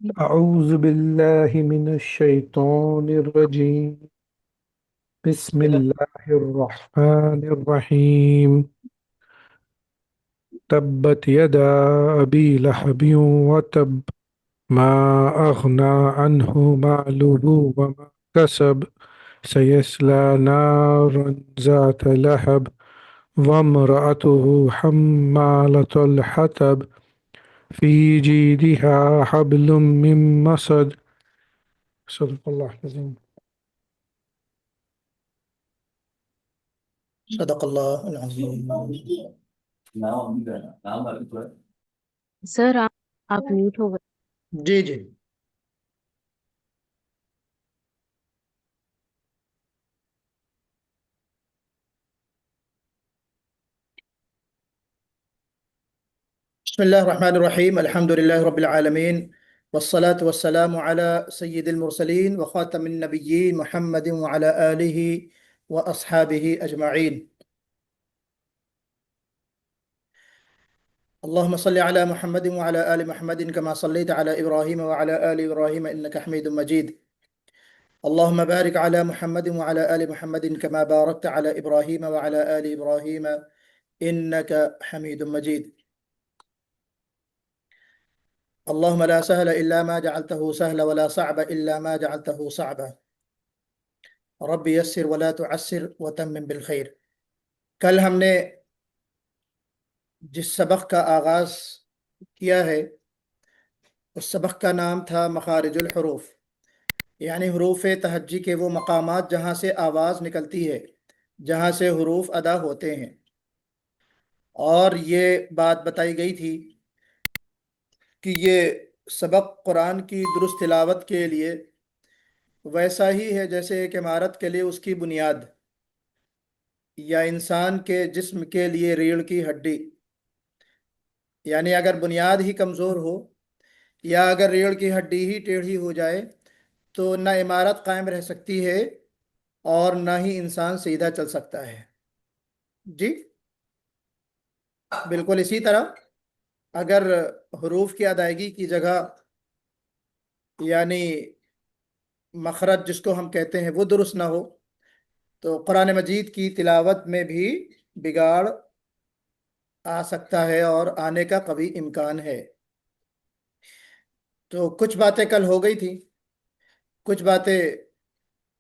أعوذ بالله من الشيطان الرجيم. بسم الله الرحمن الرحيم. تبت يدا أبي لهب وتب، ما أغنى عنه ماله وما كسب، سيصلى نارا ذات لهب وامرأته حمالة الحطب في جيدها حبل من مسد. صدق الله العظيم. صدق اللہ العظیم۔ سر آپ میوٹ ہو گئے۔ جی جی۔ بسم اللہ الرحمن الرحیم، الحمد للہ رب العالمین، والصلاة والسلام على سید المرسلین وخاتم النبیین محمد وعلى آلہ واصحابہ اجمعین۔ اللہم صلی علی محمد وعلى آل محمد كما صلیت علی ابراہیم وعلى آل ابراہیم انک حمید مجید۔ اللہم بارک علی محمد وعلى آل محمد كما بارکت علی ابراہیم وعلى آل ابراہیم انک حمید مجید۔ اللهم لا سهل إلا ما جعلته سهلا ولا صعب إلا ما جعلته صعبا، رب يسر ولا تعسر وتمم بالخير۔ کل ہم نے جس سبق کا آغاز کیا ہے اس سبق کا نام تھا مخارج الحروف، یعنی حروف تہجی کے وہ مقامات جہاں سے آواز نکلتی ہے، جہاں سے حروف ادا ہوتے ہیں۔ اور یہ بات بتائی گئی تھی کہ یہ سبق قرآن کی درست تلاوت کے لیے ویسا ہی ہے جیسے ایک عمارت کے لیے اس کی بنیاد، یا انسان کے جسم کے لیے ریڑھ کی ہڈی۔ یعنی اگر بنیاد ہی کمزور ہو یا اگر ریڑھ کی ہڈی ہی ٹیڑھی ہو جائے تو نہ عمارت قائم رہ سکتی ہے اور نہ ہی انسان سیدھا چل سکتا ہے۔ جی بالکل اسی طرح اگر حروف کی ادائیگی کی جگہ یعنی مخرج جس کو ہم کہتے ہیں وہ درست نہ ہو تو قرآن مجید کی تلاوت میں بھی بگاڑ آ سکتا ہے اور آنے کا قوی امکان ہے۔ تو کچھ باتیں کل ہو گئی تھی، کچھ باتیں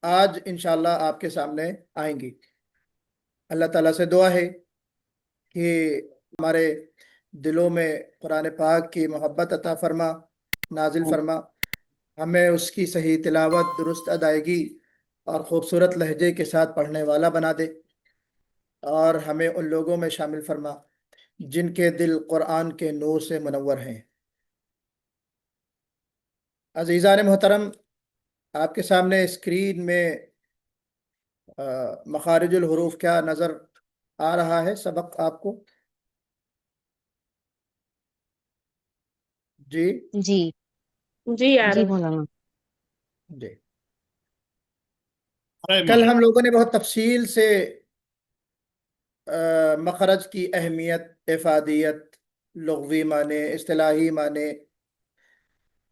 آج انشاءاللہ آپ کے سامنے آئیں گی۔ اللہ تعالیٰ سے دعا ہے کہ ہمارے دلوں میں قرآن پاک کی محبت عطا فرما، نازل فرما، ہمیں اس کی صحیح تلاوت، درست ادائیگی اور خوبصورت لہجے کے ساتھ پڑھنے والا بنا دے، اور ہمیں ان لوگوں میں شامل فرما جن کے دل قرآن کے نور سے منور ہیں۔ عزیزان محترم، آپ کے سامنے اسکرین میں مخارج الحروف کیا نظر آ رہا ہے سبق آپ کو؟ جی جی جی مولانا۔ جی کل ہم لوگوں نے بہت تفصیل سے مخرج کی اہمیت، افادیت، لغوی معنی، اصطلاحی معنی،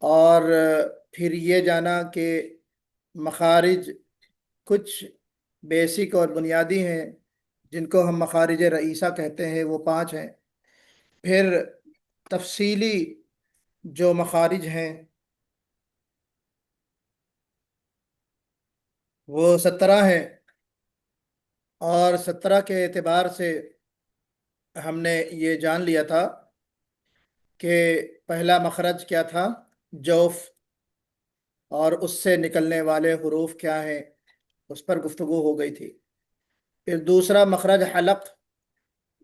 اور پھر یہ جانا کہ مخارج کچھ بیسک اور بنیادی ہیں جن کو ہم مخارج رئیسہ کہتے ہیں، وہ 5 ہیں۔ پھر تفصیلی جو مخارج ہیں وہ 17 ہیں، اور 17 کے اعتبار سے ہم نے یہ جان لیا تھا کہ پہلا مخرج کیا تھا؟ جوف، اور اس سے نکلنے والے حروف کیا ہیں اس پر گفتگو ہو گئی تھی۔ پھر دوسرا مخرج حلق،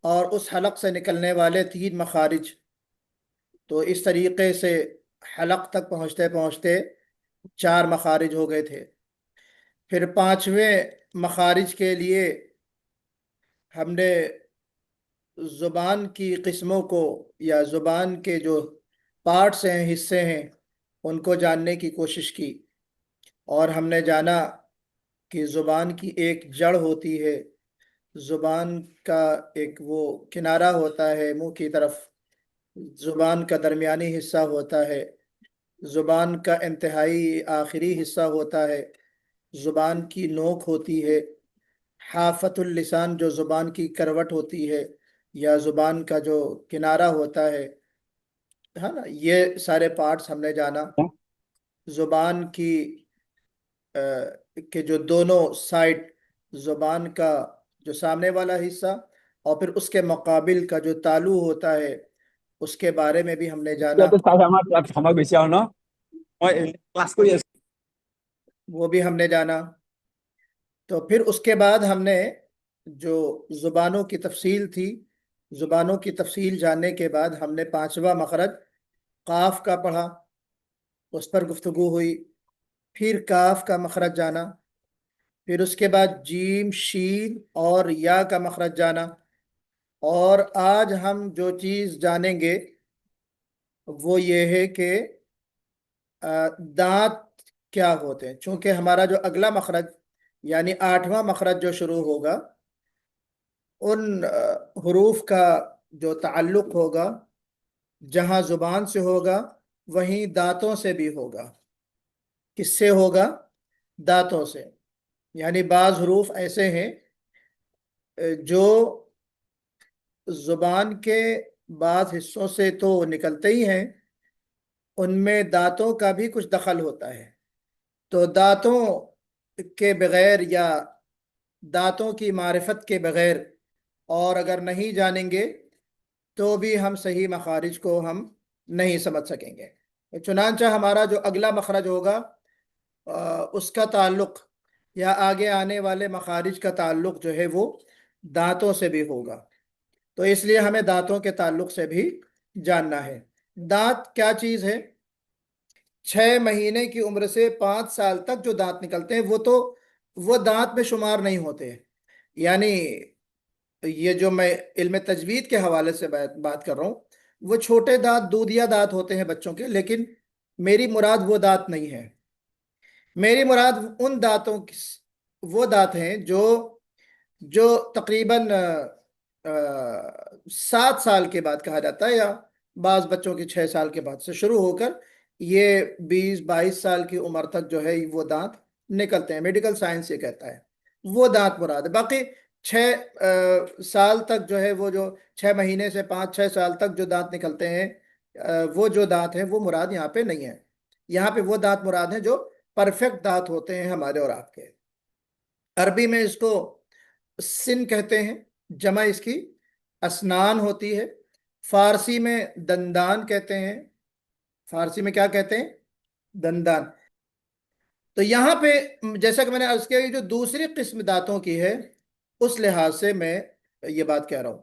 اور اس حلق سے نکلنے والے 3 مخارج۔ تو اس طریقے سے حلق تک پہنچتے پہنچتے 4 مخارج ہو گئے تھے۔ پھر 5ویں مخارج کے لیے ہم نے زبان کی قسموں کو، یا زبان کے جو پارٹس ہیں، حصے ہیں، ان کو جاننے کی کوشش کی، اور ہم نے جانا کہ زبان کی ایک جڑ ہوتی ہے، زبان کا ایک وہ کنارہ ہوتا ہے منہ کی طرف، زبان کا درمیانی حصہ ہوتا ہے، زبان کا انتہائی آخری حصہ ہوتا ہے، زبان کی نوک ہوتی ہے، حافت اللسان جو زبان کی کروٹ ہوتی ہے یا زبان کا جو کنارہ ہوتا ہے نا، یہ سارے پارٹس ہم نے جانا۔ زبان کی کہ جو دونوں سائڈ، زبان کا جو سامنے والا حصہ اور پھر اس کے مقابل کا جو تالو ہوتا ہے، اس کے بارے میں بھی ہم نے جانا، وہ بھی ہم نے جانا۔ تو پھر اس کے بعد ہم نے جو زبانوں کی تفصیل تھی، زبانوں کی تفصیل جاننے کے بعد ہم نے پانچواں مخرج قاف کا پڑھا، اس پر گفتگو ہوئی۔ پھر کاف کا مخرج جانا، پھر اس کے بعد جیم، شین اور یا کا مخرج جانا۔ اور آج ہم جو چیز جانیں گے وہ یہ ہے کہ دانت کیا ہوتے ہیں، چونکہ ہمارا جو اگلا مخرج یعنی آٹھواں مخرج جو شروع ہوگا، ان حروف کا جو تعلق ہوگا جہاں زبان سے ہوگا وہیں دانتوں سے بھی ہوگا۔ کس سے ہوگا؟ دانتوں سے۔ یعنی بعض حروف ایسے ہیں جو زبان کے بعض حصوں سے تو نکلتے ہی ہیں، ان میں دانتوں کا بھی کچھ دخل ہوتا ہے۔ تو دانتوں کے بغیر یا دانتوں کی معرفت کے بغیر اور اگر نہیں جانیں گے تو بھی ہم صحیح مخارج کو ہم نہیں سمجھ سکیں گے۔ چنانچہ ہمارا جو اگلا مخرج ہوگا اس کا تعلق یا آگے آنے والے مخارج کا تعلق جو ہے وہ دانتوں سے بھی ہوگا، تو اس لیے ہمیں دانتوں کے تعلق سے بھی جاننا ہے۔ دانت کیا چیز ہے؟ 6 مہینے کی عمر سے 5 سال تک جو دانت نکلتے ہیں وہ دانت میں شمار نہیں ہوتے۔ یعنی یہ جو میں علم تجوید کے حوالے سے بات کر رہا ہوں، وہ چھوٹے دانت دودھیا دانت ہوتے ہیں بچوں کے، لیکن میری مراد وہ دانت نہیں ہے۔ میری مراد ان دانتوں وہ دانت ہیں جو تقریباً 7 سال کے بعد کہا جاتا ہے، یا بعض بچوں کی 6 سال کے بعد سے شروع ہو کر یہ 20-22 سال کی عمر تک جو ہے وہ دانت نکلتے ہیں۔ میڈیکل سائنس یہ کہتا ہے وہ دانت مراد ہے۔ باقی 6 سال تک جو ہے وہ جو 6 مہینے سے 5-6 سال تک جو دانت نکلتے ہیں، وہ جو دانت ہیں وہ مراد یہاں پہ نہیں ہے۔ یہاں پہ وہ دانت مراد ہیں جو پرفیکٹ دانت ہوتے ہیں ہمارے اور آپ کے۔ عربی میں اس کو سن کہتے ہیں، جمع اس کی اسنان ہوتی ہے۔ فارسی میں دندان کہتے ہیں۔ فارسی میں کیا کہتے ہیں؟ دندان۔ تو یہاں پہ جیسا کہ میں نے عرض کیا، جو دوسری قسم دانتوں کی ہے اس لحاظ سے میں یہ بات کہہ رہا ہوں۔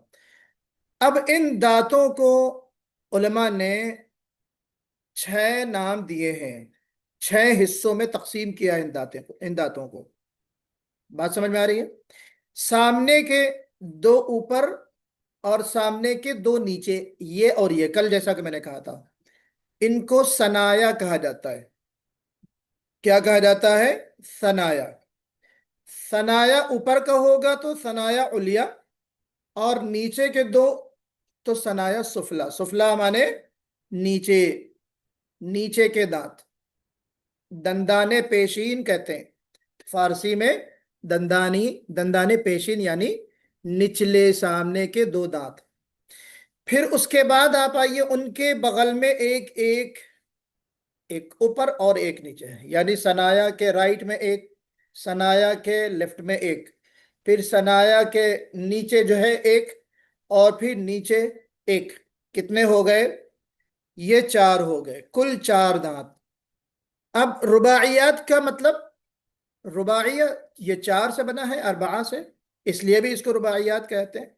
اب ان دانتوں کو علماء نے 6 نام دیے ہیں، 6 حصوں میں تقسیم کیا ان دانتوں کو۔ بات سمجھ میں آ رہی ہے؟ سامنے کے 2 اوپر اور سامنے کے 2 نیچے، یہ اور یہ کل جیسا کہ میں نے کہا تھا، ان کو ثنایا کہا جاتا ہے۔ کیا کہا جاتا ہے؟ ثنایا۔ ثنایا اوپر کا ہوگا تو ثنایا علیا، اور نیچے کے 2 تو ثنایا سفلا۔ سفلا مانے نیچے، نیچے کے دانت، دندان پیشین کہتے ہیں فارسی میں۔ دندان پیشین یعنی نچلے سامنے کے 2 دانت۔ پھر اس کے بعد آپ آئیے، ان کے بغل میں ایک اوپر اور ایک نیچے ہے، یعنی ثنایا کے رائٹ میں ایک، ثنایا کے لیفٹ میں ایک، پھر ثنایا کے نیچے جو ہے ایک، اور پھر نیچے ایک۔ کتنے ہو گئے؟ یہ 4 ہو گئے، کل 4 دانت۔ اب رباعیات کا مطلب، رباعیہ یہ 4 سے بنا ہے، 4 سے، اس لیے بھی اس کو رباعیات کہتے ہیں،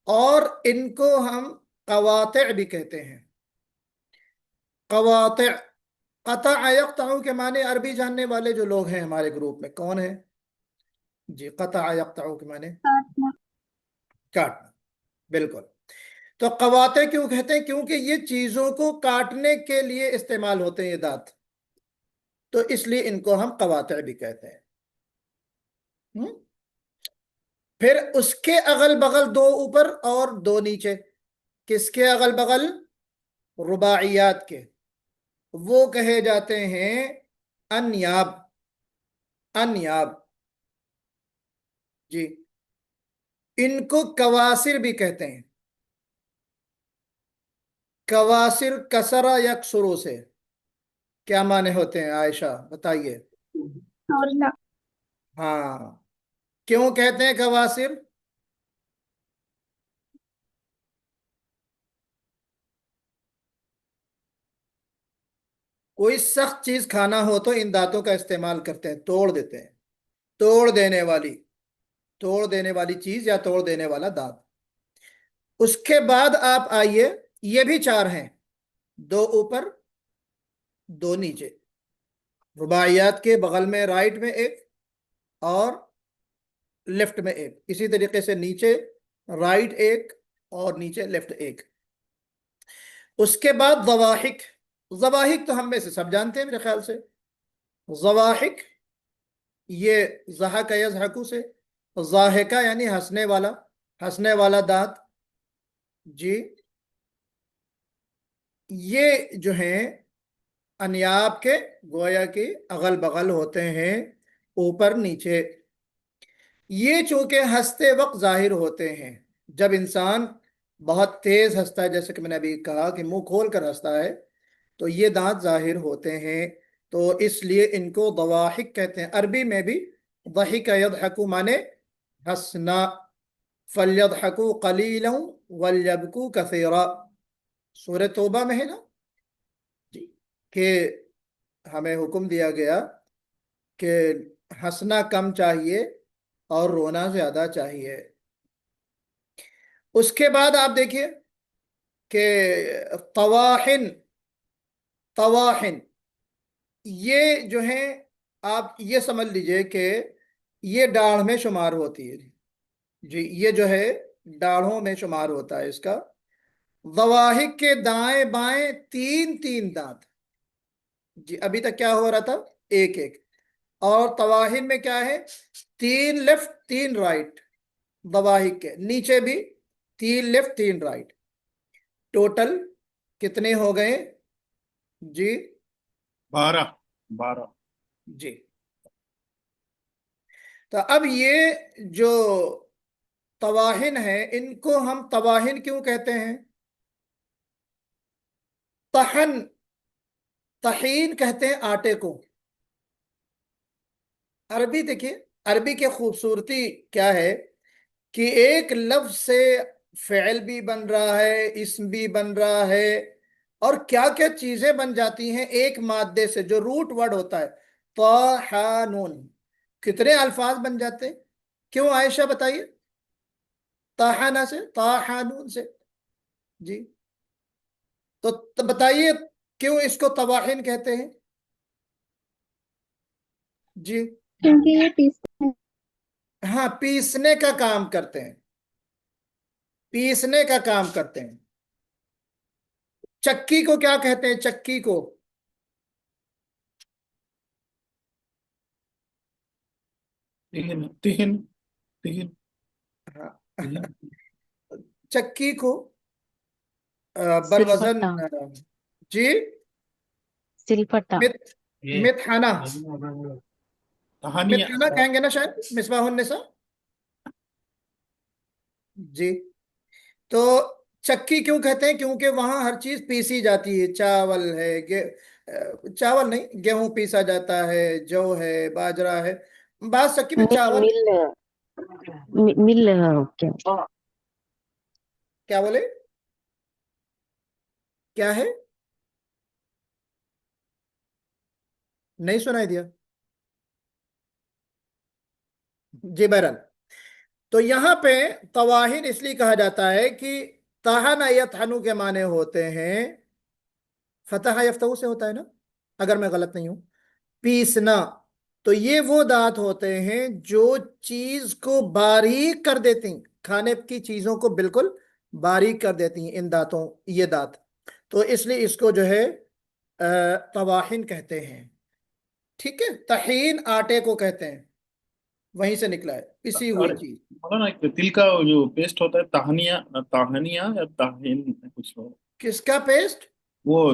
اور ان کو ہم قواطع بھی کہتے ہیں۔ قواطع، قطع یقطع کے معنی عربی جاننے والے جو لوگ ہیں ہمارے گروپ میں کون ہیں؟ جی، قطع یقطع کے معنی کاٹنا، بالکل۔ تو قواطع کیوں کہتے ہیں؟ کیونکہ یہ چیزوں کو کاٹنے کے لیے استعمال ہوتے ہیں یہ دانت، تو اس لیے ان کو ہم قواطع بھی کہتے ہیں۔ پھر اس کے اغل بغل 2 اوپر اور 2 نیچے، کس کے اغل بغل؟ رباعیات کے۔ وہ کہے جاتے ہیں انیاب، انیاب جی، ان کو کواسر بھی کہتے ہیں، کواسر کسرہ یکسرو سے کیا معنی ہوتے ہیں عائشہ بتائیے؟ ہاں، کیوں کہتے ہیں کواسر؟ کوئی سخت چیز کھانا ہو تو ان دانتوں کا استعمال کرتے ہیں، توڑ دیتے ہیں، توڑ دینے والی، توڑ دینے والی چیز یا توڑ دینے والا دانت۔ اس کے بعد آپ آئیے، یہ بھی چار ہیں، دو اوپر دو نیچے، رباعیات کے بغل میں رائٹ میں ایک اور لیفٹ میں ایک، اسی طریقے سے نیچے رائٹ ایک اور نیچے لیفٹ ایک۔ اس کے بعد ضواحک، ضواحک تو ہم میں سے سب جانتے ہیں میرے خیال سے، ضواحک یہ ضحک یضحکو سے، ضاحکہ یعنی ہنسنے والا، ہنسنے والا دانت جی، یہ جو ہیں انیاب کے گویا کی اغل بغل ہوتے ہیں، اوپر نیچے۔ یہ چونکہ ہنستے وقت ظاہر ہوتے ہیں، جب انسان بہت تیز ہنستا ہے، جیسے کہ میں نے ابھی کہا کہ منہ کھول کر ہنستا ہے، تو یہ دانت ظاہر ہوتے ہیں، تو اس لیے ان کو ضواحک کہتے ہیں۔ عربی میں بھی ضحک یضحک مانے ہنسنا، فَلْيَضْحَكُوا قَلِيلًا وَلْيَبْكُوا كَثِيرًا، سورہ توبہ میں ہے نا جی، کہ ہمیں حکم دیا گیا کہ ہنسنا کم چاہیے اور رونا زیادہ چاہیے۔ اس کے بعد آپ دیکھیے کہ طواحن، طواحن یہ جو ہیں آپ یہ سمجھ لیجئے کہ یہ ڈاڑھ میں شمار ہوتی ہے جی، یہ جو ہے ڈاڑھوں میں شمار ہوتا ہے اس کا۔ ضواحک کے دائیں بائیں تین تین دانت جی، ابھی تک کیا ہو رہا تھا؟ ایک ایک، اور طواحن میں کیا ہے؟ تین لیفٹ تین رائٹ، ضواحک کے نیچے بھی تین لیفٹ تین رائٹ، ٹوٹل کتنے ہو گئے جی؟ 12 جی۔ تو اب یہ جو طواحن ہیں، ان کو ہم طواحن کیوں کہتے ہیں؟ طحن، طحین کہتے ہیں آٹے کو۔ عربی دیکھیے، عربی کی خوبصورتی کیا ہے کہ ایک لفظ سے فعل بھی بن رہا ہے، اسم بھی بن رہا ہے، اور کیا کیا چیزیں بن جاتی ہیں ایک مادے سے، جو روٹ ورڈ ہوتا ہے طاحنون، کتنے الفاظ بن جاتے ہیں؟ کیوں عائشہ بتائیے؟ طاحنہ سے، طاحنون سے جی، تو بتائیے کیوں اس کو طواحن کہتے ہیں جی؟ کیونکہ یہ پیستے ہیں۔ ہاں، پیسنے کا کام کرتے ہیں، پیسنے کا کام کرتے ہیں۔ چکی کو کیا کہتے ہیں؟ چکی کو تہن ہاں، چکی کو سل بالوزن پٹا، جی، سل پٹا، متحنہ، کہانیاں متحنہ کہیں گے نا شاید، مصباح النساء جی۔ تو چکی کیوں کہتے ہیں؟ کیونکہ وہاں ہر چیز پیسی جاتی ہے، چاول ہے، چاول نہیں، گیہوں پیسا جاتا ہے، جو ہے، باجرہ ہے، بعض چکی میں مل چاول، مل مل کیا کیا بولے؟ کیا ہے؟ نہیں سنائی دیا جی؟ بہرحال، تو یہاں پہ طواحن اس لیے کہا جاتا ہے کہ طحن یطحنو کے معنی ہوتے ہیں، فتح یفتحو سے ہوتا ہے نا اگر میں غلط نہیں ہوں، پیسنا۔ تو یہ وہ دانت ہوتے ہیں جو چیز کو باریک کر دیتی ہیں، کھانے کی چیزوں کو بالکل باریک کر دیتی ہیں ان دانتوں، یہ دانت، تو اس لیے اس کو جو ہے طواحن کہتے ہیں۔ ٹھیک ہے، طحین آٹے کو کہتے ہیں، وہیں سے نکلا ہے، پسی اور ہوئی چیز۔ مولانا تل کا جو پیسٹ ہوتا ہے تہنیہ یا تاہن کچھ ہو، کس کا پیسٹ؟ وہ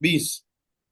20।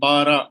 12।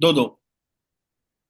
2 2।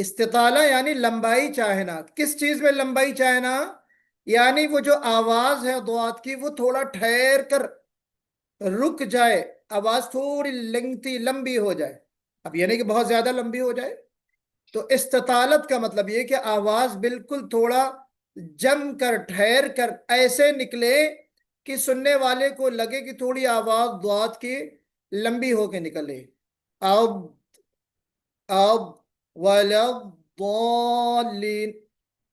استطالہ یعنی لمبائی چاہنا. کس چیز میں لمبائی چاہنا؟ یعنی وہ جو آواز ہے ضاد کی وہ تھوڑا ٹھہر کر رک جائے، آواز تھوڑی لنگتی لمبی ہو جائے. اب یہ نہیں کہ بہت زیادہ لمبی ہو جائے. تو استطالت کا مطلب یہ کہ آواز بالکل تھوڑا جم کر ٹھہر کر ایسے نکلے کہ سننے والے کو لگے کہ تھوڑی آواز ضاد کی لمبی ہو کے نکلے. اب ولا الضالین،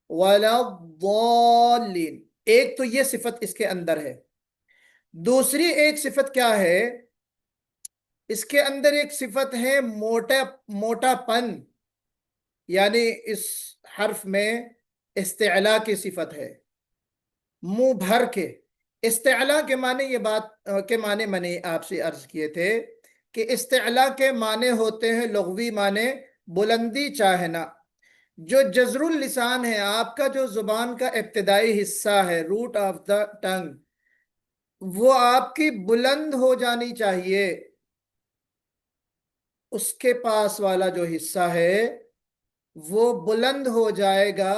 ولا الضالین. ایک تو یہ صفت اس کے اندر ہے. دوسری ایک صفت کیا ہے؟ اس کے اندر ایک صفت ہے موٹا پن، یعنی اس حرف میں استعلا کی صفت ہے، منہ بھر کے. استعلا کے معنی یہ بات کے معنی میں نے آپ سے عرض کیے تھے کہ استعلا کے معنی ہوتے ہیں لغوی معنی بلندی چاہنا. جو جزر اللسان ہے، آپ کا جو زبان کا ابتدائی حصہ ہے، روٹ آف دا ٹنگ، وہ آپ کی بلند ہو جانی چاہیے. اس کے پاس والا جو حصہ ہے وہ بلند ہو جائے گا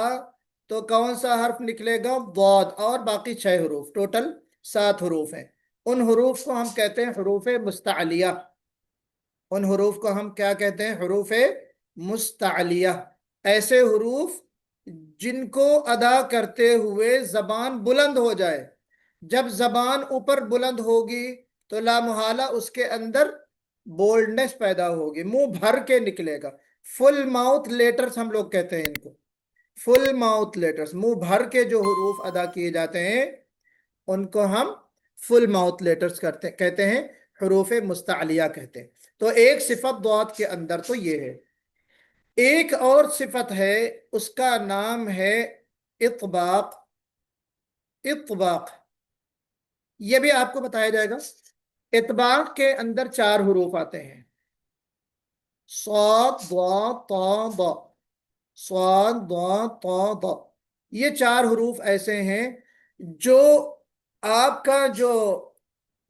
تو کون سا حرف نکلے گا؟ ضاد. اور باقی 6 حروف، ٹوٹل 7 حروف ہیں. ان حروف کو ہم کہتے ہیں حروف مستعلیہ. ان حروف کو ہم کیا کہتے ہیں؟ حروف مستعلیہ. ایسے حروف جن کو ادا کرتے ہوئے زبان بلند ہو جائے. جب زبان اوپر بلند ہوگی تو لا محالہ اس کے اندر بولڈنس پیدا ہوگی، منہ بھر کے نکلے گا. فل ماؤتھ لیٹرز ہم لوگ کہتے ہیں ان کو، فل ماؤتھ لیٹرز. منہ بھر کے جو حروف ادا کیے جاتے ہیں ان کو ہم فل ماؤتھ لیٹرز کہتے ہیں، حروف مستعلیہ کہتے ہیں. تو ایک صفت ضاد کے اندر تو یہ ہے. ایک اور صفت ہے، اس کا نام ہے اطباق. اطباق یہ بھی آپ کو بتایا جائے گا. اطباق کے اندر 4 حروف آتے ہیں، صاد ضاد طا ضا، صاد ضاد طا ضا. یہ 4 حروف ایسے ہیں جو آپ کا جو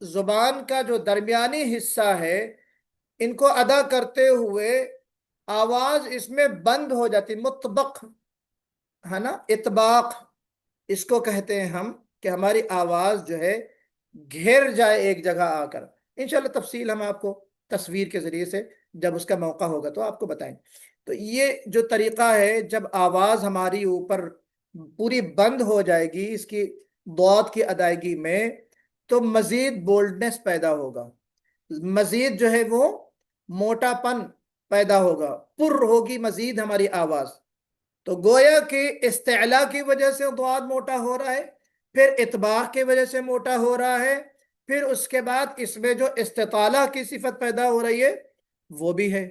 زبان کا جو درمیانی حصہ ہے ان کو ادا کرتے ہوئے آواز اس میں بند ہو جاتی، مطبق ہے نا. اطباق اس کو کہتے ہیں ہم کہ ہماری آواز جو ہے گھیر جائے ایک جگہ آ کر. انشاءاللہ تفصیل ہم آپ کو تصویر کے ذریعے سے جب اس کا موقع ہوگا تو آپ کو بتائیں. تو یہ جو طریقہ ہے، جب آواز ہماری اوپر پوری بند ہو جائے گی اس کی ضاد کی ادائیگی میں تو مزید بولڈنس پیدا ہوگا، مزید جو ہے وہ موٹا پن پیدا ہوگا، پر ہوگی مزید ہماری آواز. تو گویا کہ استعلا کی وجہ سے ضاد موٹا ہو رہا ہے، پھر اطباق کی وجہ سے موٹا ہو رہا ہے، پھر اس کے بعد اس میں جو استطالہ کی صفت پیدا ہو رہی ہے وہ بھی ہے.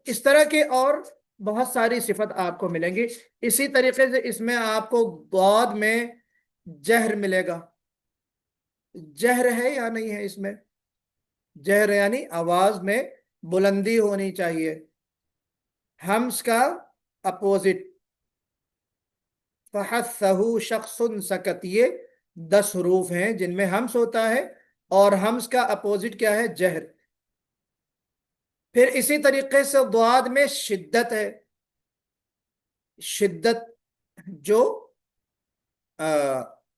اس طرح کے اور بہت ساری صفت آپ کو ملیں گی. اسی طریقے سے اس میں آپ کو ضاد میں جہر ملے گا. جہر ہے یا نہیں ہے اس میں؟ جہر یعنی آواز میں بلندی ہونی چاہیے. ہمس کا اپوزٹ فحثہ شخص سکت، یہ 10 حروف ہیں جن میں ہمس ہوتا ہے، اور ہمس کا اپوزٹ کیا ہے؟ جہر. پھر اسی طریقے سے ضاد میں شدت ہے. شدت جو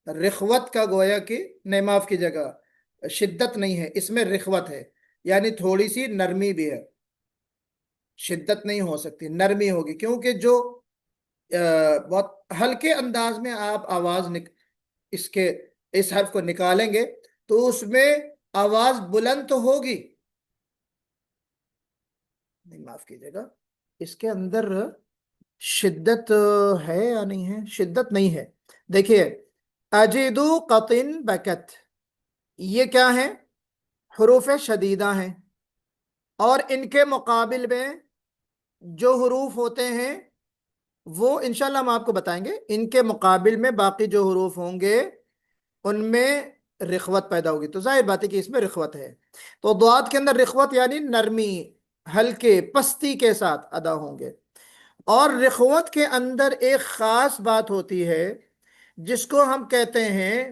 رخوت کا گویا کہ نہیں، معاف کی جگہ شدت نہیں ہے، اس میں رخوت ہے، یعنی تھوڑی سی نرمی بھی ہے. شدت نہیں ہو سکتی، نرمی ہوگی، کیونکہ جو بہت ہلکے انداز میں آپ آواز اس حرف کو نکالیں گے تو اس میں آواز بلند تو ہوگی، نہیں معاف کیجیے گا، اس کے اندر شدت ہے یا نہیں ہے؟ شدت نہیں ہے. دیکھیے اجدو قطن بکت، یہ کیا ہے؟ حروف شدیدہ ہیں، اور ان کے مقابل میں جو حروف ہوتے ہیں وہ انشاءاللہ ہم آپ کو بتائیں گے. ان کے مقابل میں باقی جو حروف ہوں گے ان میں رخوت پیدا ہوگی. تو ظاہر بات ہے کہ اس میں رخوت ہے. تو ضاد کے اندر رخوت یعنی نرمی، ہلکے پستی کے ساتھ ادا ہوں گے. اور رخوت کے اندر ایک خاص بات ہوتی ہے جس کو ہم کہتے ہیں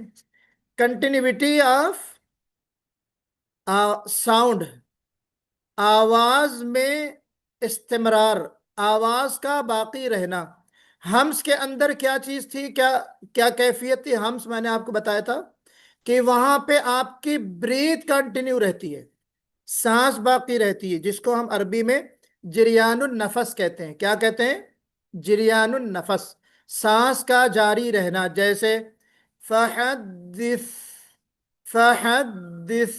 کنٹینیوٹی آف ساؤنڈ، آواز میں استمرار. آواز کا باقی رہنا. ہمس کے اندر کیا چیز تھی, کیا کیا کیفیت تھی؟ ہمس میں نے آپ کو بتایا تھا کہ وہاں پہ آپ کی بریتھ کنٹینیو رہتی ہے, سانس باقی رہتی ہے, جس کو ہم عربی میں جریان النفس کہتے ہیں. کیا کہتے ہیں؟ جریان النفس, سانس کا جاری رہنا. جیسے فحدث فحدث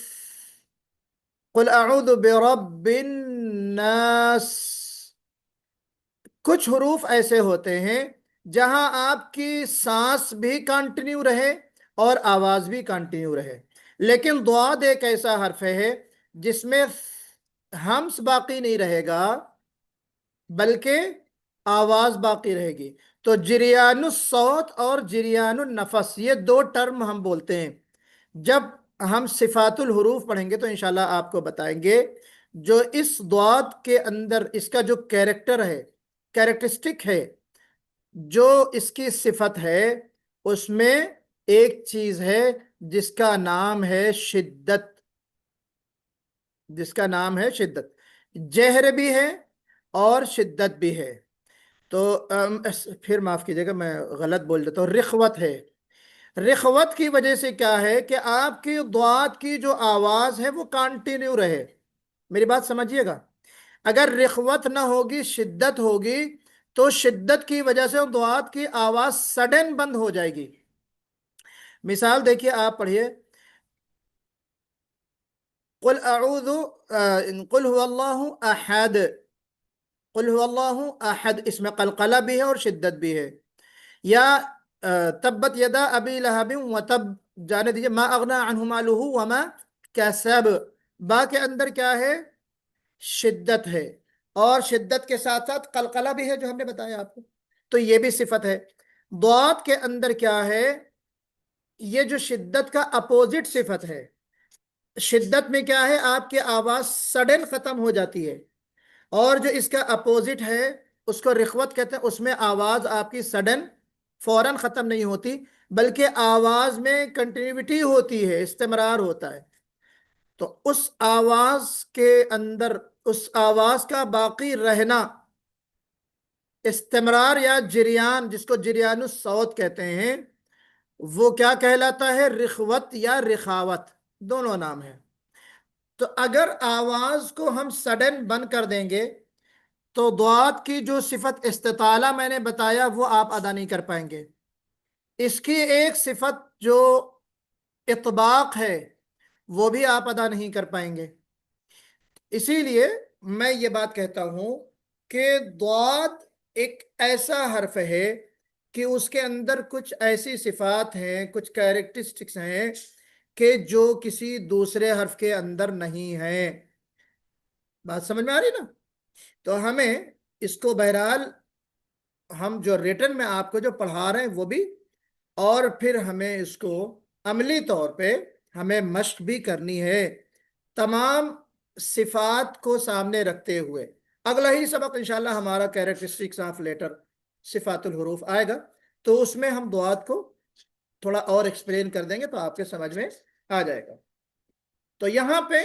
قل اعوذ برب الناس. کچھ حروف ایسے ہوتے ہیں جہاں آپ کی سانس بھی کنٹینیو رہے اور آواز بھی کنٹینیو رہے. لیکن ضاد ایک ایسا حرف ہے جس میں ہمس باقی نہیں رہے گا بلکہ آواز باقی رہے گی. تو جریان الصوت اور جریان النفس, یہ دو ٹرم ہم بولتے ہیں. جب ہم صفات الحروف پڑھیں گے تو انشاءاللہ آپ کو بتائیں گے جو اس ضاد کے اندر اس کا جو کیریکٹر ہے, کیریکٹرسٹک ہے, جو اس کی صفت ہے, اس میں ایک چیز ہے جس کا نام ہے شدت, جس کا نام ہے شدت. جہر بھی ہے اور شدت بھی ہے. تو پھر معاف کیجیے گا میں غلط بول دیتا ہوں, رخوت ہے. رخوت کی وجہ سے کیا ہے کہ آپ کی ضاد کی جو آواز ہے وہ کنٹینیو رہے. میری بات سمجھیے گا, اگر رخوت نہ ہوگی, شدت ہوگی, تو شدت کی وجہ سے ضاد کی آواز سڈن بند ہو جائے گی. مثال دیکھیے, آپ پڑھیے قل اعوذ قل هو اللہ احد, قل هو اللہ احد, اس میں قلقلہ بھی ہے اور شدت بھی ہے. یا تبت یدا ابی لہب وتب, جانے دیجئے ما اغنا عنہ مالہ وما کسب, با کے اندر کیا ہے؟ شدت ہے, اور شدت کے ساتھ ساتھ قلقلہ بھی ہے جو ہم نے بتایا آپ کو, تو یہ بھی صفت ہے. ضاد کے اندر کیا ہے؟ یہ جو شدت کا اپوزٹ صفت ہے. شدت میں کیا ہے؟ آپ کی آواز سڈن ختم ہو جاتی ہے, اور جو اس کا اپوزٹ ہے اس کو رخوت کہتے ہیں, اس میں آواز آپ کی سڈن فوراً ختم نہیں ہوتی بلکہ آواز میں کنٹینیوٹی ہوتی ہے, استمرار ہوتا ہے. تو اس آواز کے اندر اس آواز کا باقی رہنا, استمرار یا جریان, جس کو جریان الصوت کہتے ہیں, وہ کیا کہلاتا ہے؟ رخوت یا رخاوت, دونوں نام ہیں. تو اگر آواز کو ہم سڈن بند کر دیں گے تو ضاد کی جو صفت استطالہ میں نے بتایا وہ آپ ادا نہیں کر پائیں گے. اس کی ایک صفت جو اطباق ہے وہ بھی آپ ادا نہیں کر پائیں گے. اسی لیے میں یہ بات کہتا ہوں کہ ضاد ایک ایسا حرف ہے کہ اس کے اندر کچھ ایسی صفات ہیں, کچھ کیریکٹرسٹکس ہیں کہ جو کسی دوسرے حرف کے اندر نہیں ہیں. بات سمجھ میں آ رہی نا؟ تو ہمیں اس کو بہرحال ہم جو ریٹن میں آپ کو جو پڑھا رہے ہیں وہ بھی, اور پھر ہمیں اس کو عملی طور پہ ہمیں مشق بھی کرنی ہے تمام صفات کو سامنے رکھتے ہوئے. اگلا ہی سبق انشاءاللہ ہمارا کیریکٹرسٹکس آف لیٹر صفات الحروف آئے گا, تو اس میں ہم ضاد کو تھوڑا اور ایکسپلین کر دیں گے تو آپ کے سمجھ میں آ جائے گا. تو یہاں پہ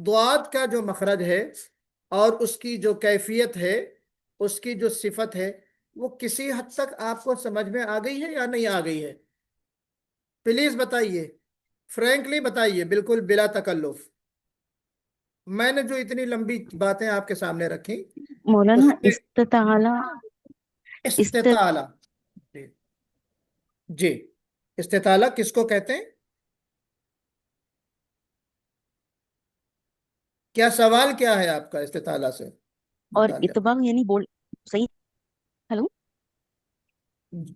ضاد کا جو مخرج ہے اور اس کی جو کیفیت ہے, اس کی جو صفت ہے, وہ کسی حد تک آپ کو سمجھ میں آ گئی ہے یا نہیں آ گئی ہے؟ پلیز بتائیے, فرینکلی بتائیے, بالکل بلا تکلف. میں نے جو اتنی لمبی باتیں آپ کے سامنے رکھی مولانا اس میں استطالہ استطالہ, جی استطالہ کس کو کہتے ہیں؟ کیا سوال کیا ہے آپ کا استطالہ سے اور متعلق؟ اتباع یعنی بول صحیح. ہلو,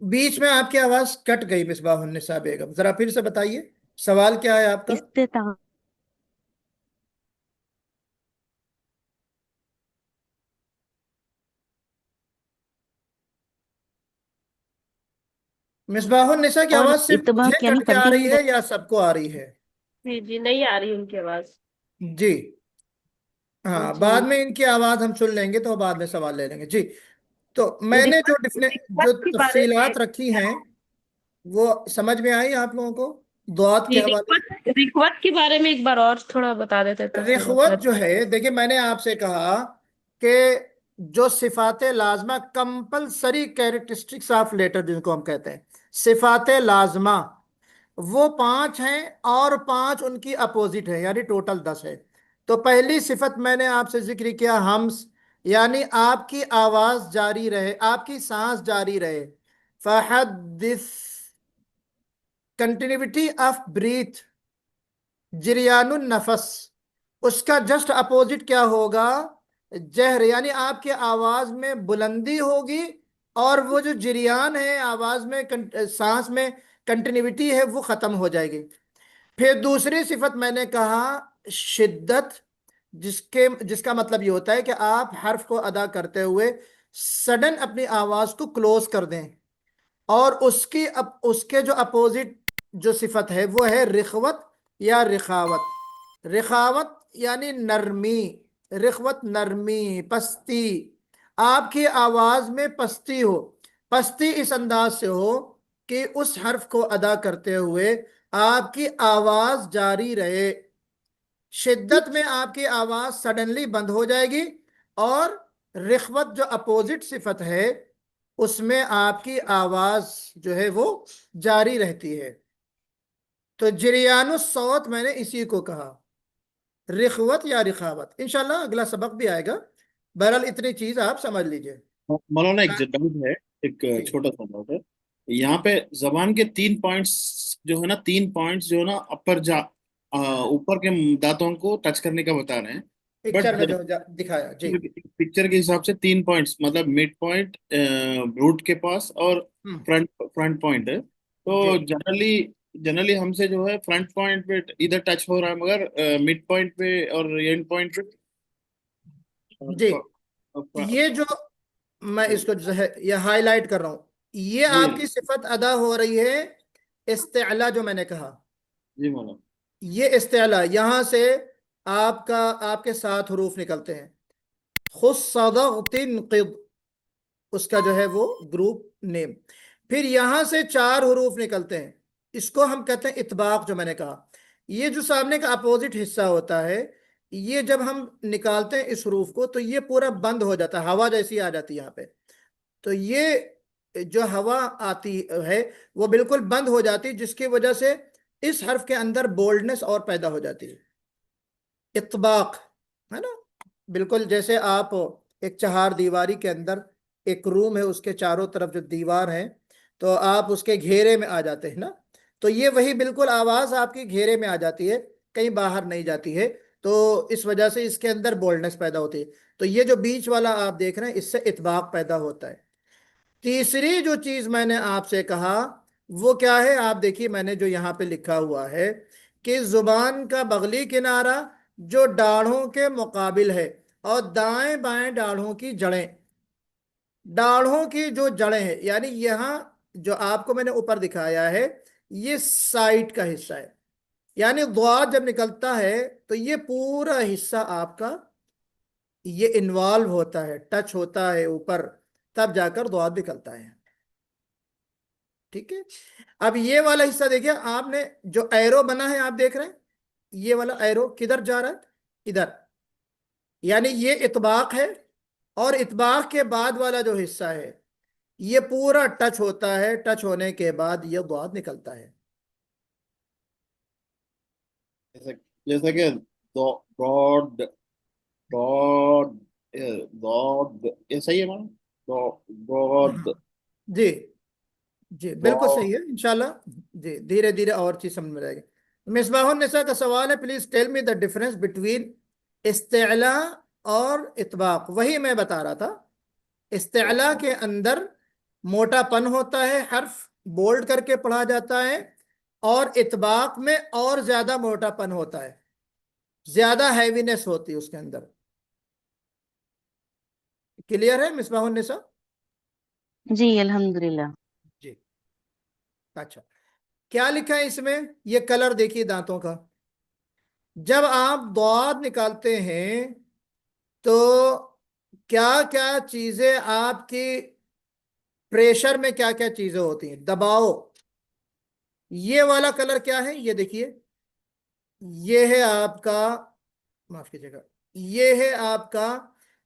بیچ میں آپ کی آواز کٹ گئی مصباح النساء بیگم, ذرا پھر سے بتائیے سوال کیا ہے آپ کا؟ استطاع مصباح النساء کی اور آواز صرف اتباع مجھے یعنی کٹ کے آ رہی کنٹینیو. ہے یا سب کو آ رہی ہے؟ جی جی نہیں آ رہی ان کی آواز. جی ہاں, جی بعد میں ان کی آواز ہم سن لیں گے تو بعد میں سوال لے لیں گے. جی تو میں نے جو رخوت کے بارے میں, تفصیلات رکھی ہیں وہ سمجھ میں آئی آپ لوگوں کو ضاد کے جی حوالے؟ رخوت کے بارے میں ایک بار اور تھوڑا بتا دیتے تو پھر رخوت جو ہے, دیکھیں میں نے آپ سے کہا کہ جو صفات لازمہ کمپلسری کیریکٹرسٹکس آف لیٹر جن کو ہم کہتے ہیں صفات لازمہ، وہ 5 ہیں اور 5 ان کی اپوزٹ ہے، یعنی ٹوٹل 10 ہے۔ تو پہلی صفت میں نے آپ سے ذکر کیا ہمس، یعنی آپ کی آواز جاری رہے، آپ کی سانس جاری رہے۔ فحدث، کنٹینیوٹی آف بریتھ، جریان النفس، اس کا جسٹ اپوزٹ کیا ہوگا؟ جہر، یعنی آپ کی آواز میں بلندی ہوگی اور وہ جو جریان ہے آواز میں، سانس میں کنٹینیوٹی ہے، وہ ختم ہو جائے گی۔ پھر دوسری صفت میں نے کہا شدت، جس کا مطلب یہ ہوتا ہے کہ آپ حرف کو ادا کرتے ہوئے سڈن اپنی آواز کو کلوز کر دیں۔ اور اس کے جو اپوزٹ جو صفت ہے وہ ہے رخوت یا رخاوت۔ رخاوت یعنی نرمی، رخوت نرمی، پستی، آپ کی آواز میں پستی ہو، پستی اس انداز سے ہو کہ اس حرف کو ادا کرتے ہوئے آپ کی آواز جاری رہے۔ شدت میں آپ کی آواز سڈنلی بند ہو جائے گی، اور رخوت جو اپوزٹ صفت ہے اس میں آپ کی آواز جو ہے وہ جاری رہتی ہے۔ تو جریان الصوت میں نے اسی کو کہا، رخوت یا رخاوت۔ انشاءاللہ اگلا سبق بھی آئے گا، بہرحال اتنی چیز آپ سمجھ لیجئے۔ مولانا ایک ڈاؤٹ ہے، ایک جی چھوٹا سا ڈاؤٹ ہے یہاں پہ۔ زبان کے 3 پوائنٹس جو ہے نا، 3 پوائنٹس جو ہے نا اوپر کے دانتوں کو ٹچ کرنے کا بتا رہے ہیں، پکچر بٹ میں جو دکھایا جی۔ پکچر کے حساب سے 3 پوائنٹس، مطلب مڈ پوائنٹ روٹ کے پاس اور فرنٹ پوائنٹ ہے۔ تو جی جنرلی ہم سے جو ہے فرنٹ پوائنٹ پہ ادھر ٹچ ہو رہا ہے، مگر مڈ پوائنٹ پہ اور اینڈ پوائنٹ جی، پہ یہ جو میں اس کو جو ہے یہ ہائی لائٹ کر رہا ہوں، یہ جی آپ کی صفت ادا ہو رہی ہے استعلا جو میں نے کہا۔ جی مولانا، یہ استعلا، یہاں سے آپ کے 7 حروف نکلتے ہیں۔ خصدغت قض، اس کا جو ہے وہ گروپ نیم۔ پھر یہاں سے 4 حروف نکلتے ہیں، اس کو ہم کہتے ہیں اطباق جو میں نے کہا۔ یہ جو سامنے کا اپوزٹ حصہ ہوتا ہے، یہ جب ہم نکالتے ہیں اس حروف کو تو یہ پورا بند ہو جاتا ہے، ہوا جیسی آ جاتی ہے یہاں پہ۔ تو یہ جو ہوا آتی ہے وہ بالکل بند ہو جاتی، جس کی وجہ سے اس حرف کے اندر بولڈنس اور پیدا ہو جاتی ہے۔ اطباق ہے نا، بالکل جیسے آپ ایک 4 دیواری کے اندر ایک روم ہے، اس کے چاروں طرف جو دیوار ہے تو آپ اس کے گھیرے میں آ جاتے ہیں نا، تو یہ وہی بالکل آواز آپ کی گھیرے میں آ جاتی ہے، کہیں باہر نہیں جاتی ہے، تو اس وجہ سے اس کے اندر بولڈنس پیدا ہوتی ہے۔ تو یہ جو بیچ والا آپ دیکھ رہے ہیں، اس سے اطباق پیدا ہوتا ہے۔ تیسری جو چیز میں نے آپ سے کہا وہ کیا ہے؟ آپ دیکھیے میں نے جو یہاں پہ لکھا ہوا ہے کہ زبان کا بغلی کنارہ جو ڈاڑھوں کے مقابل ہے، اور دائیں بائیں ڈاڑھوں کی جڑیں، ڈاڑھوں کی جو جڑیں ہیں، یعنی یہاں جو آپ کو میں نے اوپر دکھایا ہے یہ سائٹ کا حصہ ہے، یعنی ضاد جب نکلتا ہے تو یہ پورا حصہ آپ کا یہ انوالو ہوتا ہے، ٹچ ہوتا ہے اوپر، تب جا کر ضاد نکلتا ہے۔ ٹھیک ہے، اب یہ والا حصہ دیکھیں، آپ نے جو ایرو بنا ہے آپ دیکھ رہے ہیں، یہ والا ایرو کدھر جا رہا ہے؟ ادھر، یعنی یہ اطباق ہے، اور اطباق کے بعد والا جو حصہ ہے یہ پورا ٹچ ہوتا ہے، ٹچ ہونے کے بعد یہ ضاد نکلتا ہے۔ جیسا کہ ڈاڈ ڈاڈ ڈاڈ، یہ صحیح ہے مولانا؟ ڈاڈ جی جی بالکل صحیح ہے انشاءاللہ۔ جی دھیرے دھیرے اور چیز سمجھ میں جائے گی۔ مصباح النساء کا سوال ہے، please tell me the difference between استعلا اور اطباق۔ وہی میں بتا رہا تھا، استعلا کے اندر موٹا پن ہوتا ہے، حرف بولڈ کر کے پڑھا جاتا ہے، اور اطباق میں اور زیادہ موٹا پن ہوتا ہے، زیادہ ہیوینس ہوتی ہے اس کے اندر۔ کلیئر ہے مصباح النساء؟ جی الحمدللہ۔ جی اچھا، کیا لکھا ہے اس میں؟ یہ کلر دیکھیے دانتوں کا، جب آپ ضاد نکالتے ہیں تو کیا کیا چیزیں آپ کی پریشر میں، کیا کیا چیزیں ہوتی ہیں، دباؤ۔ یہ والا کلر کیا ہے؟ یہ دیکھیے، یہ ہے آپ کا، معاف کیجیے گا، یہ ہے آپ کا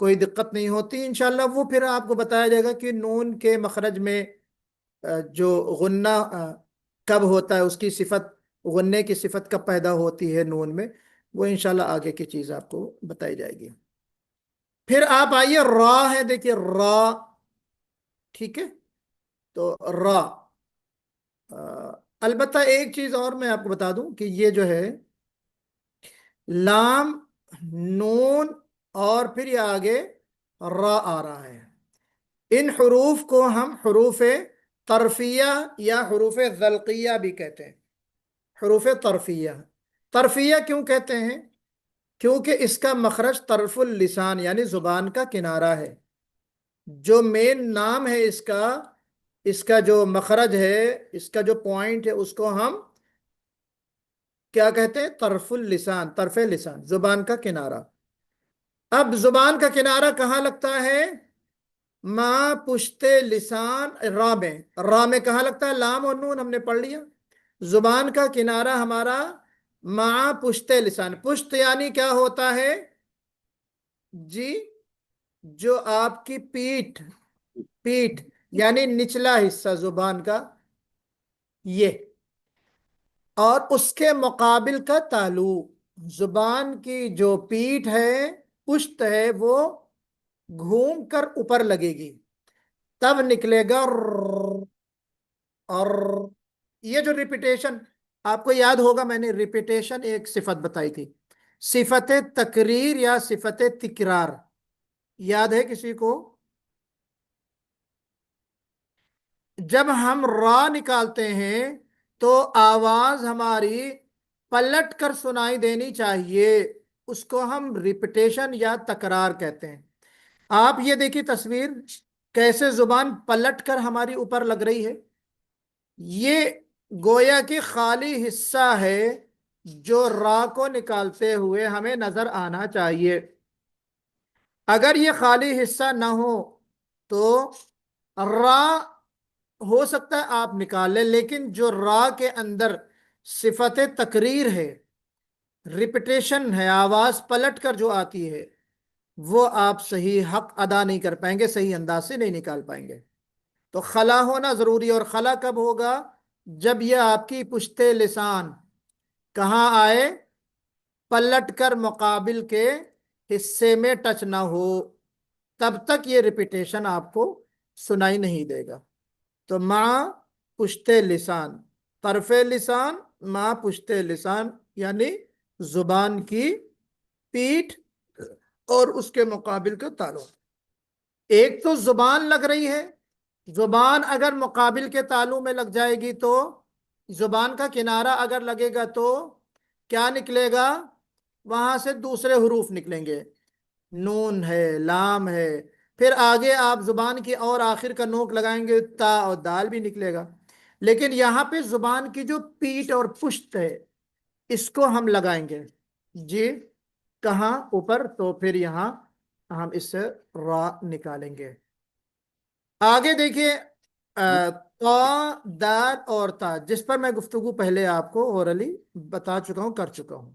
کوئی دقت نہیں ہوتی انشاءاللہ. وہ پھر آپ کو بتایا جائے گا کہ نون کے مخرج میں جو غنہ کب ہوتا ہے، اس کی صفت، غنے کی صفت کب پیدا ہوتی ہے نون میں، وہ انشاءاللہ آگے کی چیز آپ کو بتائی جائے گی. پھر آپ آئیے را ہے، دیکھیے را، ٹھیک ہے. تو را، البتہ ایک چیز اور میں آپ کو بتا دوں کہ یہ جو ہے لام، نون اور پھر یہ آگے را آ رہا ہے. ان حروف کو ہم حروف طرفیہ یا حروف ذلقیہ بھی کہتے ہیں. حروف طرفیہ، طرفیہ کیوں کہتے ہیں؟ کیونکہ اس کا مخرج طرف اللسان یعنی زبان کا کنارہ ہے. جو مین نام ہے اس کا جو مخرج ہے، اس کا جو پوائنٹ ہے، اس کو ہم کیا کہتے ہیں؟ طرف اللسان، طرف لسان، زبان کا کنارہ. اب زبان کا کنارہ کہاں لگتا ہے؟ ماں پشت لسان، را میں کہاں لگتا ہے؟ لام اور نون ہم نے پڑھ لیا. زبان کا کنارہ ہمارا ماں پشت لسان. پشت یعنی کیا ہوتا ہے جی؟ جو آپ کی پیٹھ یعنی نچلا حصہ زبان کا، یہ، اور اس کے مقابل کا تالو. زبان کی جو پیٹھ ہے، پشت ہے، وہ گھوم کر اوپر لگے گی، تب نکلے گا اور یہ جو ریپیٹیشن آپ کو یاد ہوگا، میں نے ریپیٹیشن ایک صفت بتائی تھی، صفت تکریر یا صفت تکرار، یاد ہے کسی کو؟ جب ہم را نکالتے ہیں تو آواز ہماری پلٹ کر سنائی دینی چاہیے، اس کو ہم ریپیٹیشن یا تکرار کہتے ہیں. آپ یہ دیکھیے تصویر، کیسے زبان پلٹ کر ہماری اوپر لگ رہی ہے. یہ گویا کہ خالی حصہ ہے جو را کو نکالتے ہوئے ہمیں نظر آنا چاہیے. اگر یہ خالی حصہ نہ ہو تو را ہو سکتا ہے آپ نکال لیں، لیکن جو را کے اندر صفت تقریر ہے، ریپیٹیشن ہے، آواز پلٹ کر جو آتی ہے، وہ آپ صحیح حق ادا نہیں کر پائیں گے، صحیح انداز سے نہیں نکال پائیں گے. تو خلا ہونا ضروری ہے. اور خلا کب ہوگا؟ جب یہ آپ کی پشت لسان کہاں آئے؟ پلٹ کر مقابل کے حصے میں ٹچ نہ ہو، تب تک یہ ریپیٹیشن آپ کو سنائی نہیں دے گا. تو ماں پشت لسان، طرف لسان، ماں پشت لسان یعنی زبان کی پیٹھ اور اس کے مقابل کا تالو. ایک تو زبان لگ رہی ہے، زبان اگر مقابل کے تالو میں لگ جائے گی تو زبان کا کنارہ اگر لگے گا تو کیا نکلے گا؟ وہاں سے دوسرے حروف نکلیں گے، نون ہے، لام ہے، پھر آگے آپ زبان کی اور آخر کا نوک لگائیں گے، تا اور دال بھی نکلے گا. لیکن یہاں پہ زبان کی جو پیٹھ اور پشت ہے، اس کو ہم لگائیں گے جی کہاں؟ اوپر. تو پھر یہاں ہم اس سے را نکالیں گے. آگے دیکھیے تا، دال اور تا، جس پر میں گفتگو پہلے آپ کو اورلی بتا چکا ہوں، کر چکا ہوں.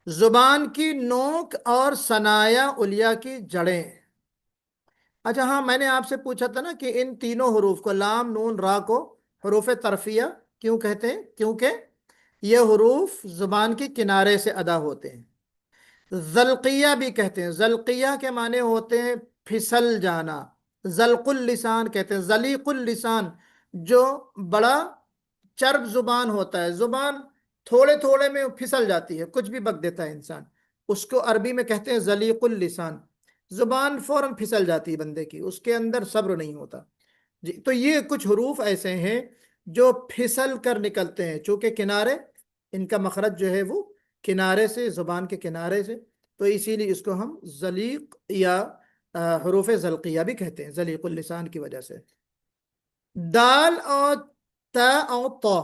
زبان کی نوک اور ثنایا علیہ کی جڑیں. اچھا ہاں، میں نے آپ سے پوچھا تھا نا کہ ان تینوں حروف کو، لام، نون، را، کو حروف طرفیہ کیوں کہتے ہیں؟ کیونکہ یہ حروف زبان کے کنارے سے ادا ہوتے ہیں. ذلقیہ بھی کہتے ہیں. ذلقیہ کے معنی ہوتے ہیں پھسل جانا. ذلق اللسان کہتے ہیں. ذلیق اللسان جو بڑا چرب زبان ہوتا ہے، زبان تھوڑے تھوڑے میں پھسل جاتی ہے، کچھ بھی بک دیتا ہے انسان، اس کو عربی میں کہتے ہیں ذلیق اللسان. زبان فوراً پھسل جاتی ہے بندے کی، اس کے اندر صبر نہیں ہوتا جی. تو یہ کچھ حروف ایسے ہیں جو پھسل کر نکلتے ہیں، چونکہ کنارے، ان کا مخرج جو ہے وہ کنارے سے، زبان کے کنارے سے، تو اسی لیے اس کو ہم ذلیق یا حروف ذلقیہ بھی کہتے ہیں، ذلیق اللسان کی وجہ سے. دال اور تا اور طا،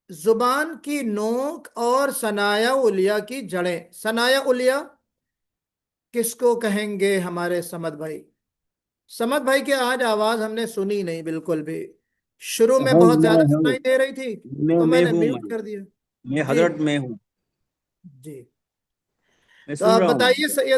زبان کی نوک اور ثنایا علیہ کی جڑیں. ثنایا علیہ کس کو کہیں گے ہمارے سمد بھائی؟ سمد بھائی کی آج آواز ہم نے سنی نہیں بالکل بھی. شروع میں ہوں بہت میں زیادہ ہوں سنائی دے رہی تھی تو میں میں نے ہوں میوٹ کر دیا. میں جی حضرت میں ہوں، جی. میں تو سن آپ رہا ہوں. بتائیے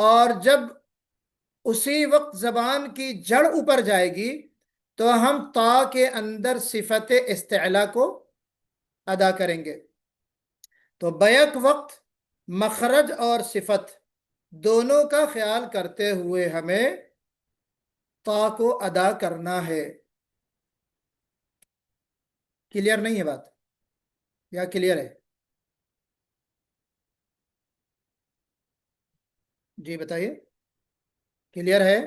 اور جب اسی وقت زبان کی جڑ اوپر جائے گی تو ہم تا کے اندر صفت استعلا کو ادا کریں گے. تو بیک وقت مخرج اور صفت دونوں کا خیال کرتے ہوئے ہمیں تا کو ادا کرنا ہے. کلیئر نہیں ہے بات یا کلیئر ہے؟ جی بتائیے، کلیئر ہے؟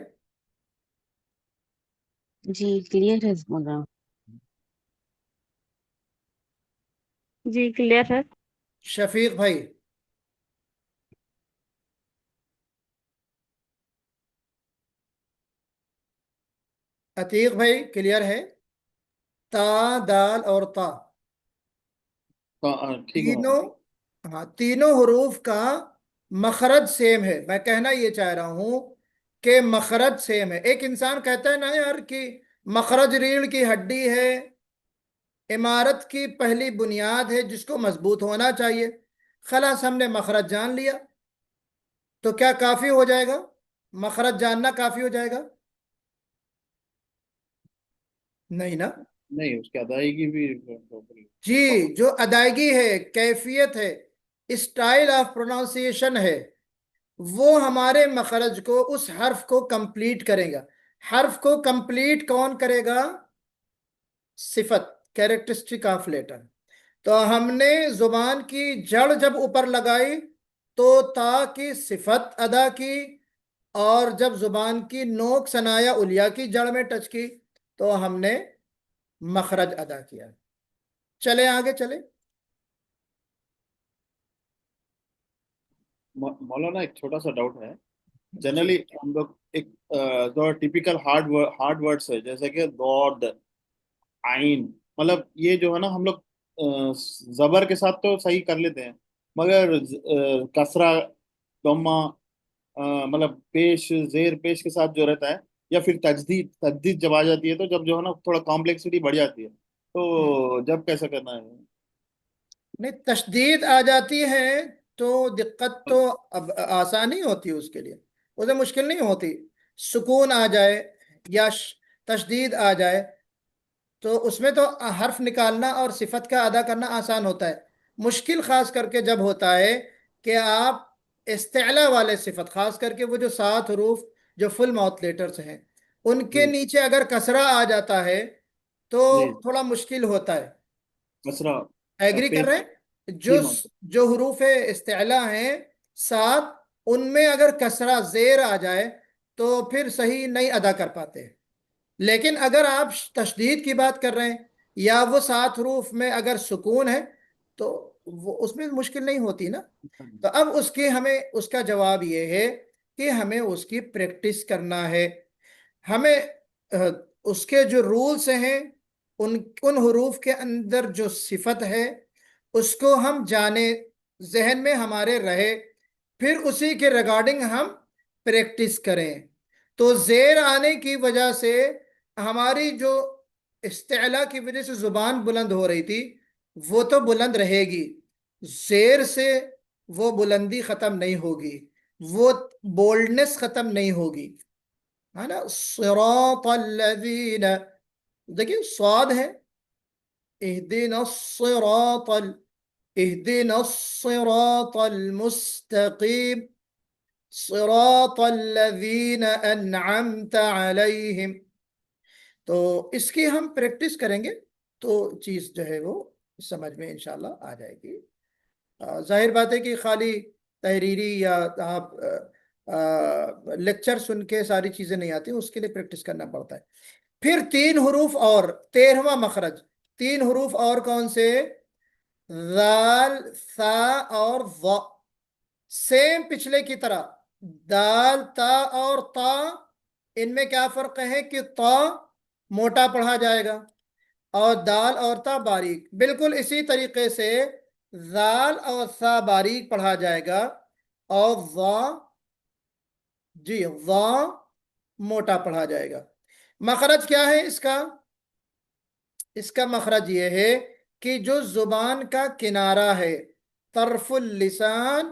جی کلیئر ہے مولانا. جی کلیئر ہے. شفیق بھائی، عتیق بھائی کلیئر ہے؟ تا، دال اور تا ٹھیک ہے. تینوں، ہاں تینوں حروف کا مخرج سیم ہے. میں کہنا یہ چاہ رہا ہوں کہ مخرج سیم ہے. ایک انسان کہتا ہے نا یار کہ مخرج ریڑھ کی ہڈی ہے، عمارت کی پہلی بنیاد ہے جس کو مضبوط ہونا چاہیے. خلاص ہم نے مخرج جان لیا تو کیا کافی ہو جائے گا؟ مخرج جاننا کافی ہو جائے گا؟ نہیں نا. نہیں، اس کی ادائیگی بھی جی، جو ادائیگی ہے، کیفیت ہے، اسٹائل آف پروناؤنسیشن ہے، وہ ہمارے مخرج کو، اس حرف کو کمپلیٹ کرے گا. حرف کو کمپلیٹ کون کرے گا؟ صفت، کیریکٹرسٹک آف لیٹر. تو ہم نے زبان کی جڑ جب اوپر لگائی تو تا کی صفت ادا کی، اور جب زبان کی نوک ثنایا علیا کی جڑ میں ٹچ کی تو ہم نے مخرج ادا کیا. چلے آگے چلے. مولانا ایک چھوٹا سا ڈاؤٹ ہے. جنرلی ہم لوگ ایک جو ٹیپیکل ہارڈ ورڈس ہے جیسے کہ ضاد، عین، مطلب یہ جو ہے نا ہم لوگ زبر کے ساتھ تو صحیح کر لیتے ہیں، مگر کسرہ، ضمہ، مطلب پیش زیر پیش کے ساتھ جو رہتا ہے، یا پھر تجدید جب آ جاتی ہے تو جب جو ہے نا تھوڑا کمپلیکسٹی بڑھ جاتی ہے، تو جب کیسا کرنا ہے؟ نہیں، تشدید آ جاتی ہے تو دقت تو اب آسانی ہوتی ہے اس کے لیے، اسے مشکل نہیں ہوتی. سکون آ جائے یا تشدید آ جائے تو اس میں تو حرف نکالنا اور صفت کا ادا کرنا آسان ہوتا ہے. مشکل خاص کر کے جب ہوتا ہے کہ آپ استعلا والے صفت، خاص کر کے وہ جو 7 حروف جو فل ماؤتھ لیٹرز ہیں، ان کے جی نیچے اگر کسرہ آ جاتا ہے تو جی، تھوڑا مشکل ہوتا ہے. کسرہ ایگری کر پیش. رہے ہیں؟ جی میم. جو حروف استعلا ہیں 7، ان میں اگر کسرہ زیر آ جائے تو پھر صحیح نہیں ادا کر پاتے. لیکن اگر آپ تشدید کی بات کر رہے ہیں یا وہ 7 حروف میں اگر سکون ہے تو وہ اس میں مشکل نہیں ہوتی نا. تو اب ہمیں اس کا جواب یہ ہے کہ ہمیں اس کی پریکٹس کرنا ہے. ہمیں اس کے جو رولز ہیں، ان حروف کے اندر جو صفت ہے اس کو ہم جانے، ذہن میں ہمارے رہے، پھر اسی کے ریگارڈنگ ہم پریکٹس کریں. تو زیر آنے کی وجہ سے ہماری جو استعلا کی وجہ سے زبان بلند ہو رہی تھی وہ تو بلند رہے گی، زیر سے وہ بلندی ختم نہیں ہوگی، وہ بولڈنس ختم نہیں ہوگی، ہے نا. صراط الذین، دیکھیں صاد ہے، اہدنا الصراط اهدنا الصراط المستقيم صراط الذين أنعمت عليهم. تو اس کی ہم پریکٹس کریں گے تو چیز جو ہے وہ سمجھ میں انشاءاللہ آ جائے گی. ظاہر بات ہے کہ خالی تحریری یا آپ لیکچر سن کے ساری چیزیں نہیں آتی، اس کے لیے پریکٹس کرنا پڑتا ہے. پھر 3 حروف اور 13واں مخرج. 3 حروف اور کون سے؟ ذال، ثا اور ظا. سیم پچھلے کی طرح دال، تا اور تا، ان میں کیا فرق ہے کہ تا موٹا پڑھا جائے گا اور دال اور تا باریک. بالکل اسی طریقے سے ذال اور ثا باریک پڑھا جائے گا اور ظا، جی ظا موٹا پڑھا جائے گا. مخرج کیا ہے اس کا؟ اس کا مخرج یہ ہے کہ جو زبان کا کنارہ ہے، طرف اللسان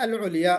العليا,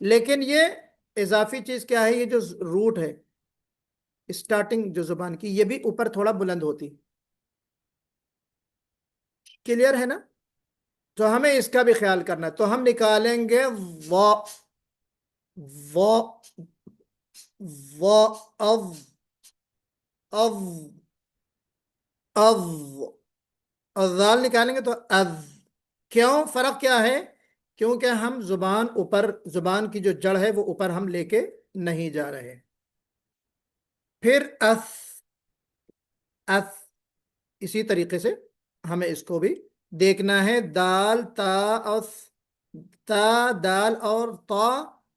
لیکن یہ اضافی چیز کیا ہے، یہ جو روٹ ہے اسٹارٹنگ جو زبان کی، یہ بھی اوپر تھوڑا بلند ہوتی. کلیئر ہے نا؟ تو ہمیں اس کا بھی خیال کرنا ہے. تو ہم نکالیں گے وا وا وا او او او، اور ذال نکالیں گے تو اذ. کیوں؟ فرق کیا ہے؟ کیونکہ ہم زبان اوپر، زبان کی جو جڑ ہے وہ اوپر ہم لے کے نہیں جا رہے. پھر اث اث، اسی طریقے سے ہمیں اس کو بھی دیکھنا ہے. دال تا اور تا، دال اور تا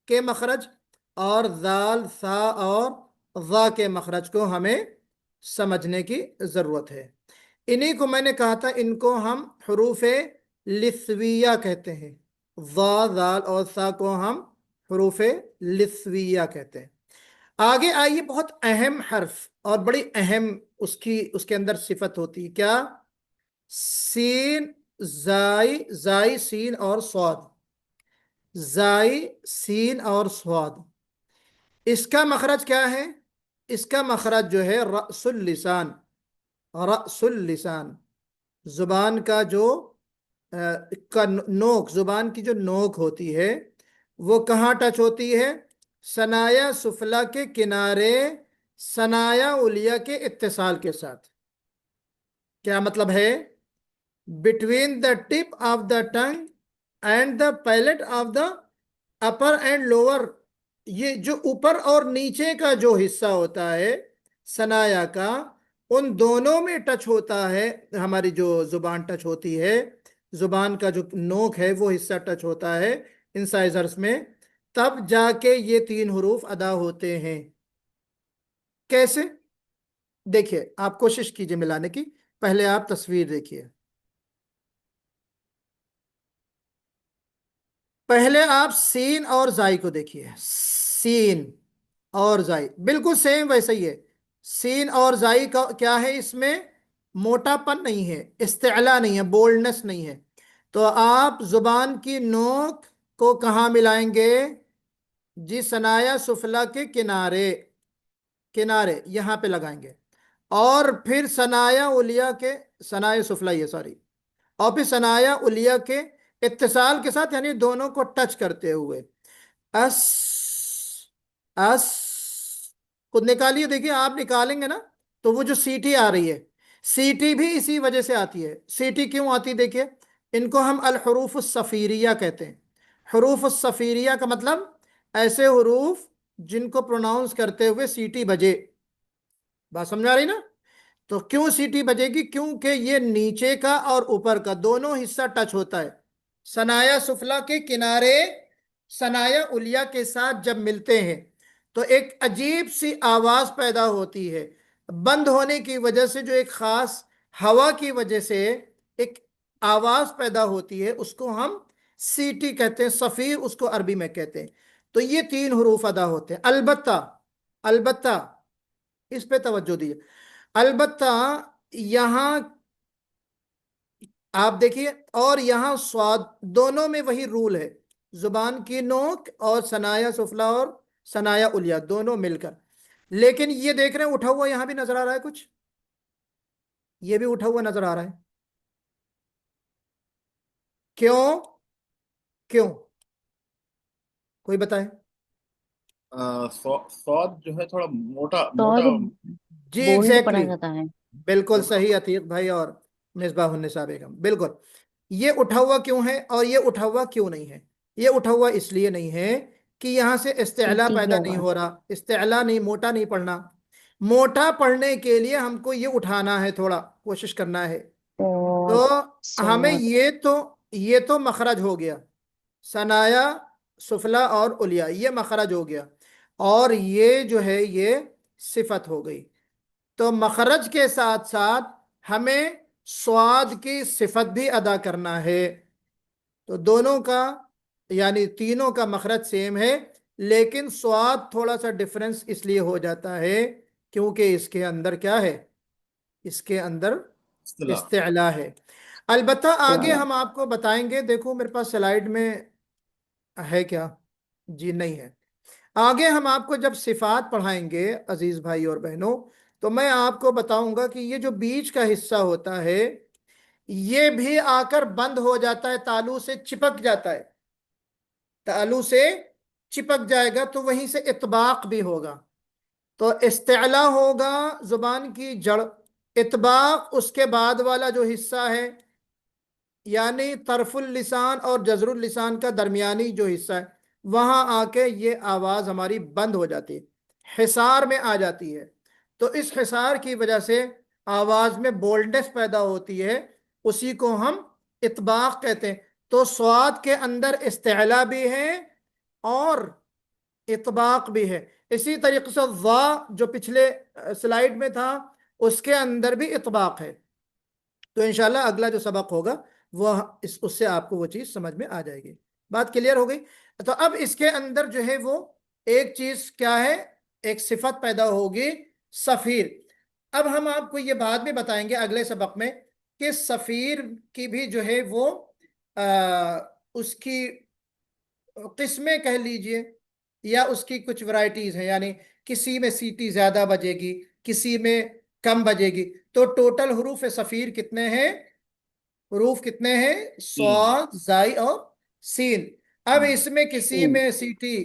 کے مخرج، اور ذال سا اور ظا کے مخرج کو ہمیں سمجھنے کی ضرورت ہے. انہی کو میں نے کہا تھا، ان کو ہم حروف لثویہ کہتے ہیں. ظا، ذال اور سا کو ہم حروف لثویہ کہتے ہیں. آگے آئیے، بہت اہم حرف اور بڑی اہم اس کے اندر صفت ہوتی ہے. کیا؟ سین زائی، زائی سین اور صاد، زائی سین اور صاد. اس کا مخرج کیا ہے؟ اس کا مخرج جو ہے رأس اللسان. رأس اللسان، زبان کا جو نوک، زبان کی جو نوک ہوتی ہے وہ کہاں ٹچ ہوتی ہے؟ ثنایا سفلا کے کنارے ثنایا علیہ کے اتصال کے ساتھ. کیا مطلب ہے؟ Between the tip of the tongue and the palate of the upper and lower. یہ جو اوپر اور نیچے کا جو حصہ ہوتا ہے ثنایا کا، ان دونوں میں ٹچ ہوتا ہے. ہماری جو زبان ٹچ ہوتی ہے، زبان کا جو نوک ہے وہ حصہ ٹچ ہوتا ہے انسائزرز میں، تب جا کے یہ 3 حروف ادا ہوتے ہیں. کیسے؟ دیکھیے، آپ کوشش کیجئے ملانے کی. پہلے آپ تصویر دیکھیے. پہلے آپ سین اور زائی کو دیکھیے. سین اور زائی بالکل سیم ویسے ہی ہے. سین اور زائی کا کیا ہے؟ اس میں موٹا پن نہیں ہے، استعلا نہیں ہے، بولڈنس نہیں ہے. تو آپ زبان کی نوک کو کہاں ملائیں گے؟ جی ثنایا سفلا کے کنارے، کنارے یہاں پہ لگائیں گے. اور پھر ثنایا علیہ کے، ثنایا سفلا یہ سوری، اور پھر ثنایا علیہ کے اتصال کے ساتھ، یعنی دونوں کو ٹچ کرتے ہوئے. اس اس کو نکالیے. دیکھیے آپ نکالیں گے نا تو وہ جو سیٹی آ رہی ہے، سیٹی بھی اسی وجہ سے آتی ہے. سیٹی کیوں آتی؟ دیکھیے، ان کو ہم الحروف الصفیریہ کہتے ہیں. حروف الصفیریہ کا مطلب ایسے حروف جن کو پروناؤنس کرتے ہوئے سیٹی بجے. بات سمجھ آ رہی نا؟ تو کیوں سیٹی بجے گی؟ کیونکہ یہ نیچے کا اور اوپر کا دونوں حصہ ٹچ ہوتا ہے. ثنایا سفلا کے کنارے ثنایا علیہ کے ساتھ جب ملتے ہیں تو ایک عجیب سی آواز پیدا ہوتی ہے. بند ہونے کی وجہ سے جو ایک خاص ہوا کی وجہ سے ایک آواز پیدا ہوتی ہے، اس کو ہم سیٹی کہتے ہیں. صفیر اس کو عربی میں کہتے ہیں. تو یہ 3 حروف ادا ہوتے ہیں. البتہ اس پہ توجہ دیجیے. البتہ یہاں آپ دیکھیے، اور یہاں صاد، دونوں میں وہی رول ہے. زبان کی نوک اور ثنایا سفلا اور ثنایا علیہ دونوں مل کر. لیکن یہ دیکھ رہے ہیں اٹھا ہوا یہاں بھی نظر آ رہا ہے کچھ، یہ بھی اٹھا ہوا نظر آ رہا ہے. کیوں؟ کیوں؟ کوئی بتائے. سواد جو ہے تھوڑا موٹا تو موٹا. جی بولڈ پڑھا ایگزیکٹلی، جاتا ہے. بالکل صحیح عتیق بھائی اور مصباح النساء بیگم، بالکل. یہ اٹھا ہوا کیوں ہے اور یہ اٹھا ہوا کیوں نہیں ہے؟ یہ اٹھا ہوا اس لیے نہیں ہے کہ یہاں سے استعلا سیٹی کی پیدا نہیں آواز. ہو رہا. استعلا نہیں، موٹا نہیں پڑھنا. موٹا پڑھنے کے لیے ہم کو یہ اٹھانا ہے، تھوڑا کوشش کرنا ہے. تو ہمیں صاد. یہ تو مخرج ہو گیا، ثنایا سفلا اور علیہ یہ مخرج ہو گیا، اور یہ جو ہے یہ صفت ہو گئی. تو مخرج کے ساتھ ساتھ ہمیں صاد کی صفت بھی ادا کرنا ہے. تو دونوں کا یعنی تینوں کا مخرج سیم ہے، لیکن صاد تھوڑا سا ڈفرنس اس لیے ہو جاتا ہے کیونکہ اس کے اندر کیا ہے؟ اس کے اندر اصطلاح. استعلا ہے. البتہ آگے ہم آپ کو بتائیں گے. دیکھو میرے پاس سلائیڈ میں ہے کیا، جی نہیں ہے۔ آگے ہم آپ کو جب صفات پڑھائیں گے عزیز بھائی اور بہنوں، تو میں آپ کو بتاؤں گا کہ یہ جو بیچ کا حصہ ہوتا ہے یہ بھی آ کر بند ہو جاتا ہے، تالو سے چپک جاتا ہے، تالو سے چپک جائے گا تو وہیں سے اطباق بھی ہوگا۔ تو استعلا ہوگا زبان کی جڑ، اطباق اس کے بعد والا جو حصہ ہے، یعنی طرف اللسان اور جزر اللسان کا درمیانی جو حصہ ہے، وہاں آ کے یہ آواز ہماری بند ہو جاتی ہے، حصار میں آ جاتی ہے۔ تو اس حصار کی وجہ سے آواز میں بولڈنس پیدا ہوتی ہے، اسی کو ہم اطباق کہتے ہیں۔ تو صاد کے اندر استعلا بھی ہے اور اطباق بھی ہے۔ اسی طریقے سے وا جو پچھلے سلائیڈ میں تھا اس کے اندر بھی اطباق ہے۔ تو انشاءاللہ اگلا جو سبق ہوگا وہ اس سے آپ کو وہ چیز سمجھ میں آ جائے گی۔ بات کلیئر ہو گئی؟ تو اب اس کے اندر جو ہے وہ ایک چیز کیا ہے، ایک صفت پیدا ہوگی صفیر۔ اب ہم آپ کو یہ بعد میں بتائیں گے اگلے سبق میں کہ صفیر کی بھی جو ہے وہ اس کی قسمیں کہہ لیجئے یا اس کی کچھ ورائٹیز ہیں، یعنی کسی میں سیٹی زیادہ بجے گی، کسی میں کم بجے گی۔ تو ٹوٹل حروف صفیر کتنے ہیں؟ حروف کتنے ہیں؟ صاد، زائی اور سین۔ اب اس میں کسی میں سیٹی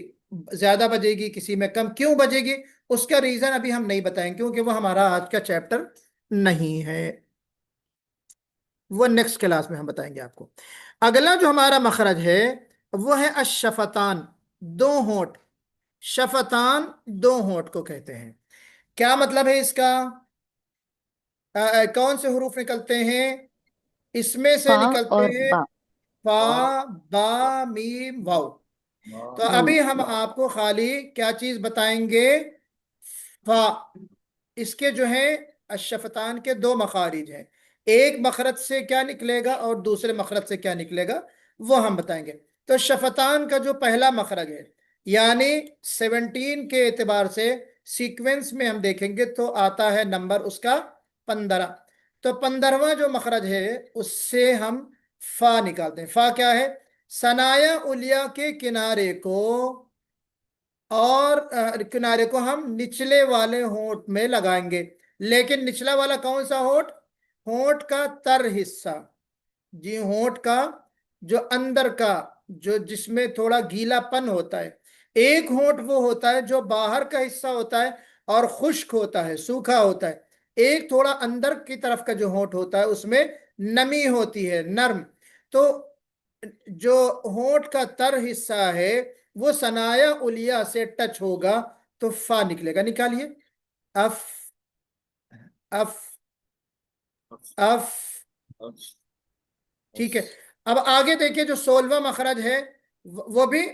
زیادہ بجے گی، کسی میں کم، کیوں بجے گی اس کا ریزن ابھی ہم نہیں بتائیں کیونکہ وہ ہمارا آج کا چیپٹر نہیں ہے، وہ نیکسٹ کلاس میں ہم بتائیں گے آپ کو۔ اگلا جو ہمارا مخرج ہے وہ ہے الشفتان، دو ہونٹ۔ شفتان دو ہونٹ کو کہتے ہیں۔ کیا مطلب ہے اس کا؟ کون سے حروف نکلتے ہیں؟ اس میں سے فا نکلتے اور ہیں با۔ فا، با، میم، واو۔ تو ابھی ہم آپ کو خالی کیا چیز بتائیں گے؟ فا۔ اس کے جو ہے الشفتان کے دو مخارج ہیں، ایک مخرج سے کیا نکلے گا اور دوسرے مخرج سے کیا نکلے گا وہ ہم بتائیں گے۔ تو شفتان کا جو پہلا مخرج ہے، یعنی 17 کے اعتبار سے سیکوینس میں ہم دیکھیں گے تو آتا ہے نمبر اس کا 15۔ تو 15واں جو مخرج ہے اس سے ہم فا نکالتے ہیں۔ فا کیا ہے؟ ثنایا علیا کے کنارے کو، اور کنارے کو ہم نچلے والے ہونٹ میں لگائیں گے، لیکن نچلا والا کون سا ہونٹ؟ ہونٹ کا تر حصہ، جی ہونٹ کا جو اندر کا، جو جس میں تھوڑا گیلا پن ہوتا ہے۔ ایک ہونٹ وہ ہوتا ہے جو باہر کا حصہ ہوتا ہے اور خشک ہوتا ہے، سوکھا ہوتا ہے۔ ایک تھوڑا اندر کی طرف کا جو ہونٹ ہوتا ہے اس میں نمی ہوتی ہے، نرم۔ تو جو ہونٹ کا تر حصہ ہے وہ ثنایا علیا سے ٹچ ہوگا تو فا نکلے گا۔ نکالیے، اف، اف، اف۔ ٹھیک ہے، اب آگے دیکھیے جو 16واں مخرج ہے وہ بھی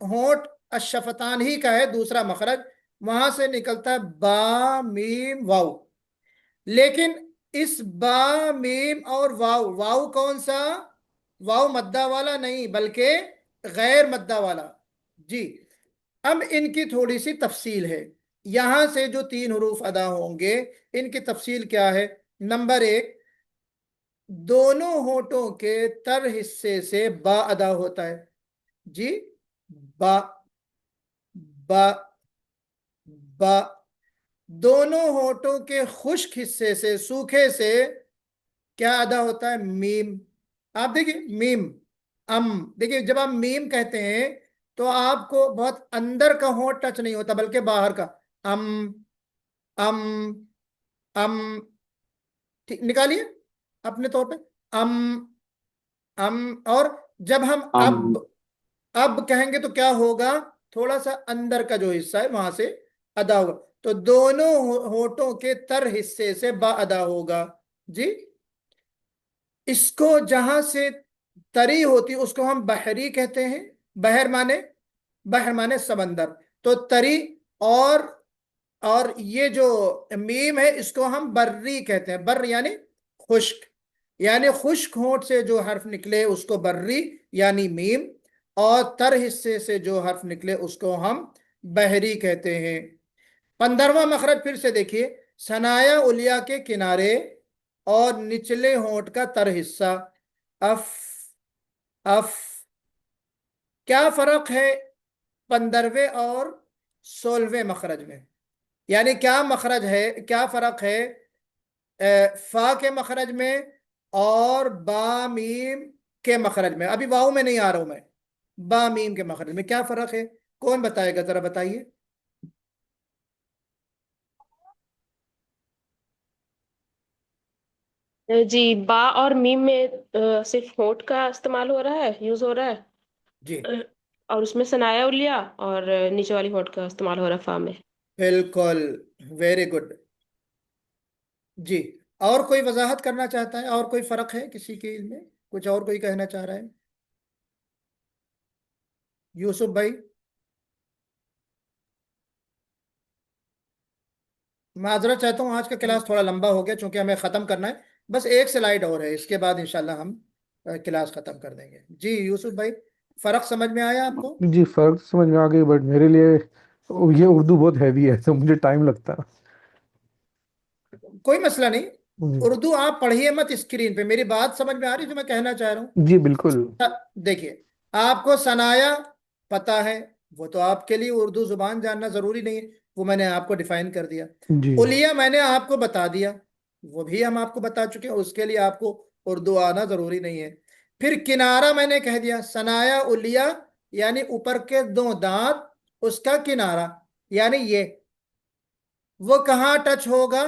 ہونٹ الشفتان ہی کا ہے، دوسرا مخرج، وہاں سے نکلتا ہے با، میم، واو۔ لیکن اس با، میم اور واو، واو کون سا؟ واو مدہ والا نہیں بلکہ غیر مدہ والا۔ جی اب ان کی تھوڑی سی تفصیل ہے، یہاں سے جو 3 حروف ادا ہوں گے ان کی تفصیل کیا ہے؟ نمبر 1، دونوں ہونٹوں کے تر حصے سے با ادا ہوتا ہے، جی با، با، با۔ دونوں ہونٹوں کے خشک حصے سے، سوکھے سے کیا ادا ہوتا ہے؟ میم۔ آپ دیکھیں میم، ام، دیکھیں جب آپ میم کہتے ہیں تو آپ کو بہت اندر کا ہونٹ ٹچ نہیں ہوتا بلکہ باہر کا، ام، ام، ام۔ نکالیے اپنے طور پہ، ام، ام۔ اور جب ہم اب کہیں گے تو کیا ہوگا؟ تھوڑا سا اندر کا جو حصہ ہے وہاں سے ادا ہوگا۔ تو دونوں ہونٹوں کے تر حصے سے با ادا ہوگا، جی۔ اس کو جہاں سے تری ہوتی اس کو ہم بحری کہتے ہیں، بحر مانے سمندر۔ تو تری اور یہ جو میم ہے اس کو ہم بری کہتے ہیں، بر یعنی خشک، یعنی خشک ہونٹ سے جو حرف نکلے اس کو بری یعنی میم، اور تر حصے سے جو حرف نکلے اس کو ہم بحری کہتے ہیں۔ 15واں مخرج پھر سے دیکھیے، ثنایا علیا کے کنارے اور نچلے ہونٹ کا تر حصہ، اف، اف۔ کیا فرق ہے 15ویں اور 16ویں مخرج میں. یعنی کیا مخرج ہے، کیا فرق ہے فا کے مخرج میں اور با میم کے مخرج میں؟ ابھی واؤ میں نہیں آ رہا ہوں میں، با میم کے مخرج میں کیا فرق ہے؟ کون بتائے گا، ذرا بتائیے. جی، با اور میم میں صرف ہونٹ کا استعمال ہو رہا ہے، یوز ہو رہا ہے. جی اور اس میں ثنایا اولیا اور نیچے والی ہونٹ کا استعمال ہو رہا ہے فا میں. بالکل، ویری گڈ. جی، اور کوئی وضاحت کرنا چاہتا ہے؟ اور کوئی فرق ہے کسی کے علم میں؟ کچھ اور کوئی کہنا چاہ رہا ہے؟ یوسف بھائی. معذرت چاہتا ہوں، آج کا کلاس تھوڑا لمبا ہو گیا چونکہ ہمیں ختم کرنا ہے. بس ایک سلائیڈ اور ہے، اس کے بعد انشاءاللہ ہم کلاس ختم کر دیں گے. جی یوسف بھائی، فرق سمجھ میں آیا آپ کو؟ جی فرق سمجھ میں آ گئی، بٹ میرے لیے یہ اردو بہت ہیوی ہے تو مجھے ٹائم لگتا ہے. کوئی مسئلہ نہیں، جی اردو آپ پڑھیے مت اسکرین پہ. میری بات سمجھ میں آ رہی جو میں کہنا چاہ رہا ہوں؟ جی بالکل. دیکھیے، آپ کو ثنایا پتا ہے، وہ تو آپ کے لیے اردو زبان جاننا ضروری نہیں ہے، وہ میں نے آپ کو ڈیفائن کر دیا. جی الیہ میں نے آپ کو بتا دیا، وہ بھی ہم آپ کو بتا چکے ہیں، اس کے لیے آپ کو اردو آنا ضروری نہیں ہے. پھر کنارہ میں نے کہہ دیا، ثنایا الیہ یعنی اوپر کے دو دانت، اس کا کنارہ یعنی یہ، وہ کہاں ٹچ ہوگا؟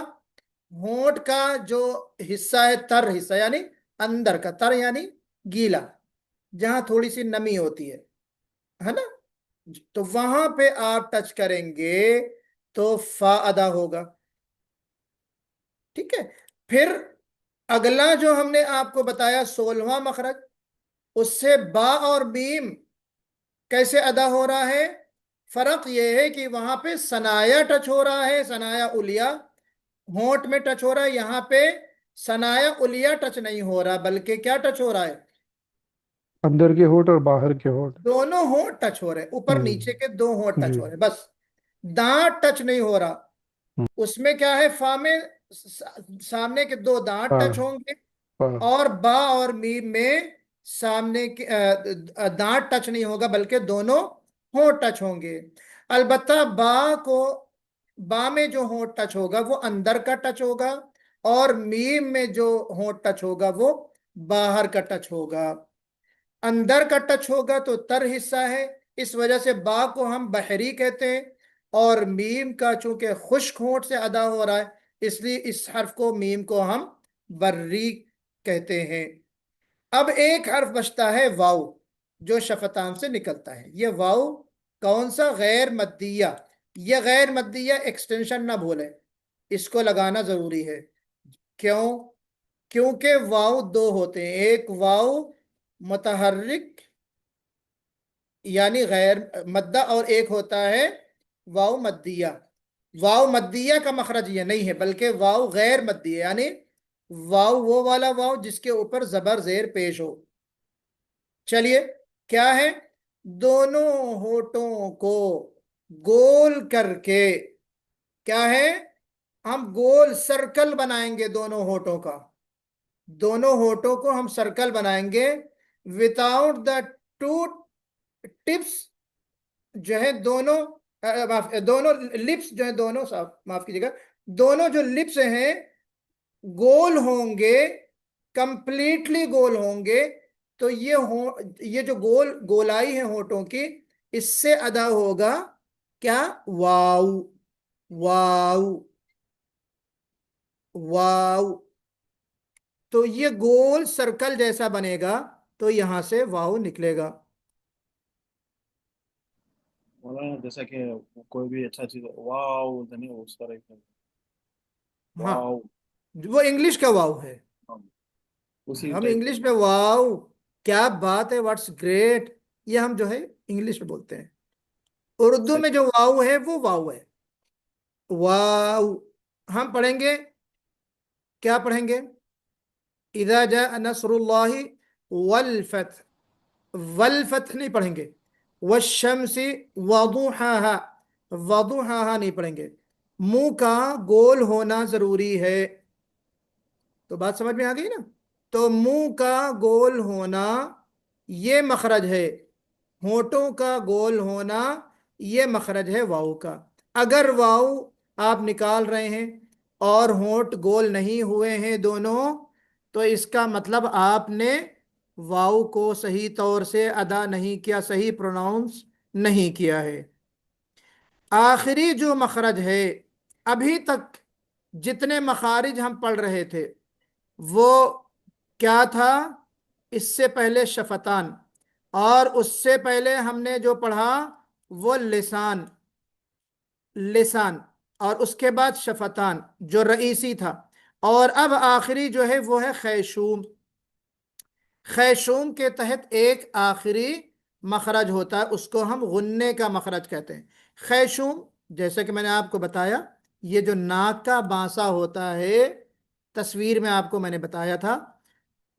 ہونٹ کا جو حصہ ہے، تر حصہ یعنی اندر کا، تر یعنی گیلا، جہاں تھوڑی سی نمی ہوتی ہے نا، تو وہاں پہ آپ ٹچ کریں گے تو فا ادا ہوگا. ٹھیک ہے. پھر اگلا جو ہم نے آپ کو بتایا 16واں مخرج، اس سے با اور میم کیسے ادا ہو رہا ہے؟ فرق یہ ہے کہ وہاں پہ ثنایا ٹچ ہو رہا ہے، ثنایا الیہ ہونٹ میں ٹچ ہو رہا ہے. یہاں پہ ثنایا الیہ ٹچ نہیں ہو رہا، بلکہ کیا ٹچ ہو رہا ہے؟ اندر کے ہونٹ اور باہر کے ہونٹ. دونوں ہونٹ ٹچ ہو رہے ہیں، اوپر نیچے کے دو ہونٹ ٹچ جی ہو رہے ہیں، بس دانت ٹچ نہیں ہو رہا. اس میں کیا ہے، فا میں سامنے کے دو دانت ہاں ٹچ ہوں گے، ہاں اور با اور میم میں سامنے کے دانت ٹچ نہیں ہوگا، بلکہ دونوں ہونٹ ٹچ ہوں گے. البتہ با میں جو ہونٹ ٹچ ہوگا وہ اندر کا ٹچ ہوگا، اور میم میں جو ہونٹ ٹچ ہوگا وہ باہر کا ٹچ ہوگا. اندر کا ٹچ ہوگا تو تر حصہ ہے، اس وجہ سے با کو ہم بحری کہتے ہیں، اور میم کا چونکہ خشک ہونٹ سے ادا ہو رہا ہے، اس لیے اس حرف کو، میم کو ہم بری کہتے ہیں. اب ایک حرف بچتا ہے واو، جو شفتان سے نکلتا ہے. یہ واو کون سا؟ غیر مدیہ. یہ غیر مدیہ ایکسٹینشن نہ بھولیں، اس کو لگانا ضروری ہے. کیوں؟ کیونکہ واو دو ہوتے ہیں، ایک واو متحرک یعنی غیر مدہ، اور ایک ہوتا ہے واو مدیہ. واو مدیہ کا مخرج یہ نہیں ہے، بلکہ واو غیر مدیہ یعنی واو وہ والا واو جس کے اوپر زبر زیر پیش ہو. چلیے، کیا ہے؟ دونوں ہونٹوں کو گول کر کے، کیا ہے، ہم گول سرکل بنائیں گے. دونوں ہونٹوں کا، دونوں ہونٹوں کو ہم سرکل بنائیں گے without the two ٹپس جو ہے دونوں دونوں لپس جو ہیں، دونوں معاف کیجیے گا، دونوں جو لپس ہیں گول ہوں گے، کمپلیٹلی گول ہوں گے. تو یہ جو گولائی ہے ہونٹوں کی، اس سے ادا ہوگا کیا؟ واو. واو واو. تو یہ گول سرکل جیسا بنے گا، تو یہاں سے واو نکلے گا. مولانا جیسا کہ کوئی بھی اچھا چیز واو نہیں اس طرح کا ہاں، واو. وہ انگلش کا واو ہے. اسی ہم ٹائپ. انگلش میں واو، کیا بات ہے، واٹس گریٹ، یہ ہم جو ہے انگلش میں بولتے ہیں. اردو میں جو واو ہے وہ واو ہے. واو ہم پڑھیں گے، کیا پڑھیں گے؟ اذا جاء نصر اللہ والفتح. والفتح نہیں پڑھیں گے. والشمس وضحاها، وضحاها نہیں پڑھیں گے. منہ کا گول ہونا ضروری ہے. تو بات سمجھ میں آ گئی نا؟ تو منہ کا گول ہونا یہ مخرج ہے، ہونٹوں کا گول ہونا یہ مخرج ہے واؤ کا. اگر واؤ آپ نکال رہے ہیں اور ہونٹ گول نہیں ہوئے ہیں دونوں، تو اس کا مطلب آپ نے واؤ کو صحیح طور سے ادا نہیں کیا، صحیح پروناؤنس نہیں کیا ہے. آخری جو مخرج ہے، ابھی تک جتنے مخارج ہم پڑھ رہے تھے وہ کیا تھا؟ اس سے پہلے شفتان، اور اس سے پہلے ہم نے جو پڑھا وہ لسان، لسان، اور اس کے بعد شفتان جو رئیسی تھا، اور اب آخری جو ہے وہ ہے خیشوم. خیشوم کے تحت ایک آخری مخرج ہوتا ہے، اس کو ہم غنے کا مخرج کہتے ہیں. خیشوم جیسے کہ میں نے آپ کو بتایا، یہ جو ناک کا بانسا ہوتا ہے، تصویر میں آپ کو میں نے بتایا تھا،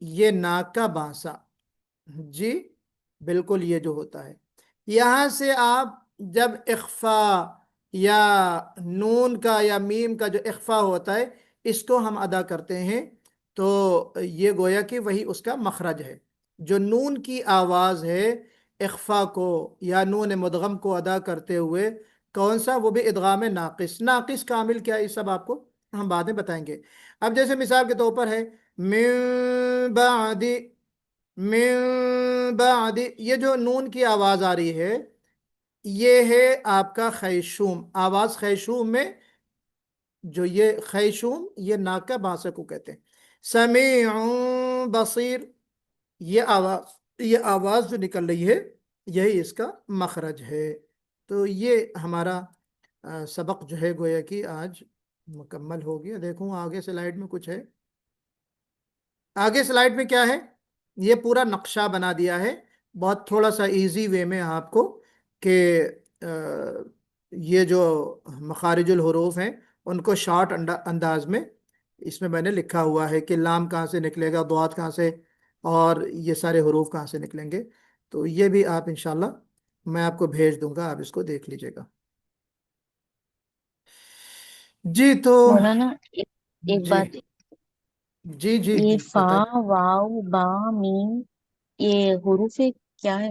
یہ ناک کا بانسا، جی بالکل یہ جو ہوتا ہے. یہاں سے آپ جب اخفا یا نون کا یا میم کا جو اخفا ہوتا ہے، اس کو ہم ادا کرتے ہیں، تو یہ گویا کہ وہی اس کا مخرج ہے. جو نون کی آواز ہے اخفا کو یا نون مدغم کو ادا کرتے ہوئے، کون سا؟ وہ بھی ادغام ناقص. ناقص کامل کیا ہے، یہ سب آپ کو ہم بعد میں بتائیں گے. اب جیسے مثال کے طور پر ہے من بعد، من بعد، یہ جو نون کی آواز آ رہی ہے یہ ہے آپ کا خیشوم. آواز خیشوم میں جو یہ خیشوم، یہ ناک کا بانسے کو کہتے ہیں. سمیع بصیر، یہ آواز جو نکل رہی ہے یہی اس کا مخرج ہے. تو یہ ہمارا سبق جو ہے گویا کہ آج مکمل ہو گیا. دیکھوں آگے سلائیڈ میں کچھ ہے. آگے سلائیڈ میں کیا ہے؟ یہ پورا نقشہ بنا دیا ہے بہت تھوڑا سا ایزی وے میں آپ کو، کہ یہ جو مخارج الحروف ہیں ان کو شارٹ انداز میں اس میں نے لکھا ہوا ہے کہ لام کہاں سے نکلے گا، ضاد کہاں سے، اور یہ سارے حروف کہاں سے نکلیں گے. تو یہ بھی آپ انشاءاللہ میں آپ کو بھیج دوں گا، آپ اس کو دیکھ لیجئے گا. جی تو مولانا ایک جی بات، جی جی یہ جی فا بتائیے. واو با میم، یہ حروف کیا ہے؟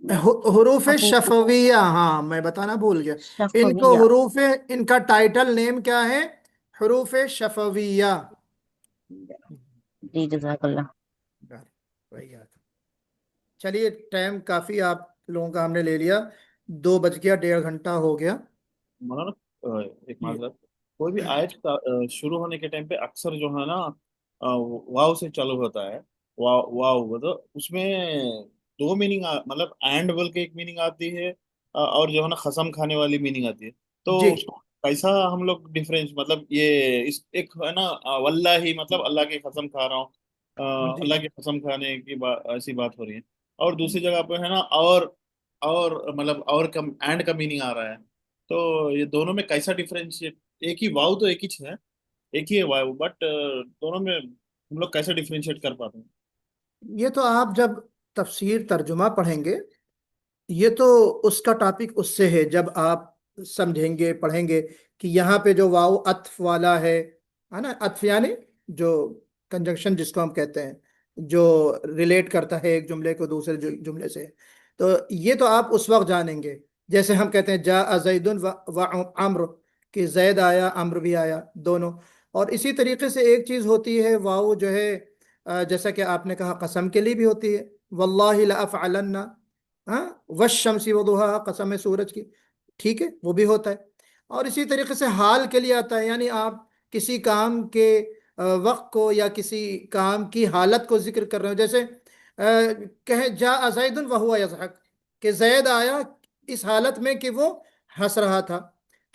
حروف حروف شفویہ، ہاں میں بتانا بھول گیا. ان کو شفویہ. حروف، ان کا ٹائٹل نیم کیا ہے؟ حروف شفویہ. جی جزاک اللہ. وہی یاد. چلیے ٹائم کافی آپ لوگوں کا ہم نے لے لیا، 2 بج گیا، 1.5 گھنٹہ ہو گیا. مولانا ایک جی معذرت، کوئی بھی آیت کا شروع ہونے کے ٹائم پہ اکثر جو ہے نا واو سے چالو ہوتا ہے. واو واو تو اس میں دو میننگ، مطلب اینڈ بول کے ایک میننگ آتی ہے، اور جو ہے نا قسم کھانے والی میننگ آتی ہے. جی تو اس کو کیسا ہم لوگ ڈفرینس، مطلب یہ اس ایک ہے نا واللہ، مطلب اللہ کی قسم کھا رہا ہوں، جی اللہ کی قسم کھانے کی ایسی بات ہو رہی ہے. اور دوسری جگہ پہ ہے نا اور مطلب اور کم اینڈ کا میننگ آ رہا ہے. تو یہ دونوں میں کیسا ڈفرینشیٹ؟ ایک ہی واو تو ایک ہی ہے، ایک ہی ہے واو، بٹ دونوں میں ہم لوگ کیسے ڈفرینشیٹ کر پاتے ہیں؟ یہ تو آپ جب تفسیر ترجمہ پڑھیں گے، یہ تو اس کا ٹاپک اس سے ہے. جب آپ سمجھیں گے پڑھیں گے کہ یہاں پہ جو واو عطف والا ہے نا، عطف یعنی جو کنجنکشن جس کو ہم کہتے ہیں، جو ریلیٹ کرتا ہے ایک جملے کو دوسرے جملے سے، تو یہ تو آپ اس وقت جانیں گے. جیسے ہم کہتے ہیں جاء زید و عمرو، کہ زید آیا عمرو بھی آیا، دونوں. اور اسی طریقے سے ایک چیز ہوتی ہے واو جو ہے، جیسا کہ آپ نے کہا قسم کے لیے بھی ہوتی ہے، واللہ لأفعلن، ہاں، والشمس وضحاها، قسم ہے سورج کی، ٹھیک ہے، وہ بھی ہوتا ہے. اور اسی طریقے سے حال کے لیے آتا ہے، یعنی آپ کسی کام کے وقت کو یا کسی کام کی حالت کو ذکر کر رہے ہو. جیسے کہیں جاء زید وہو یضحک، کہ زید آیا اس حالت میں کہ وہ ہنس رہا تھا.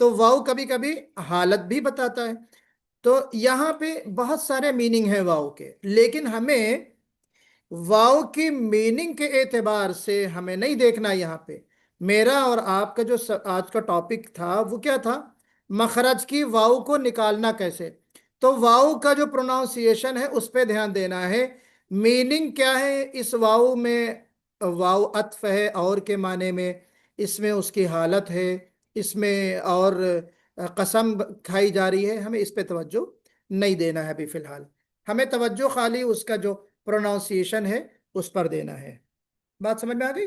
تو واو کبھی کبھی حالت بھی بتاتا ہے. تو یہاں پہ بہت سارے میننگ ہیں واو کے، لیکن ہمیں واو کی میننگ کے اعتبار سے ہمیں نہیں دیکھنا. یہاں پہ میرا اور آپ کا جو آج کا ٹاپک تھا وہ کیا تھا؟ مخرج کی واو کو نکالنا کیسے. تو واو کا جو پروناؤنسیشن ہے اس پہ دھیان دینا ہے. میننگ کیا ہے اس واو میں؟ واو عطف ہے اور کے معنی میں، اس میں اس کی حالت ہے، اس میں اور قسم کھائی جا رہی ہے. ہمیں اس پہ توجہ نہیں دینا ہے ابھی فی الحال. ہمیں توجہ خالی اس کا جو پروناؤنسیشن ہے اس پر دینا ہے. بات سمجھ میں آ گئی؟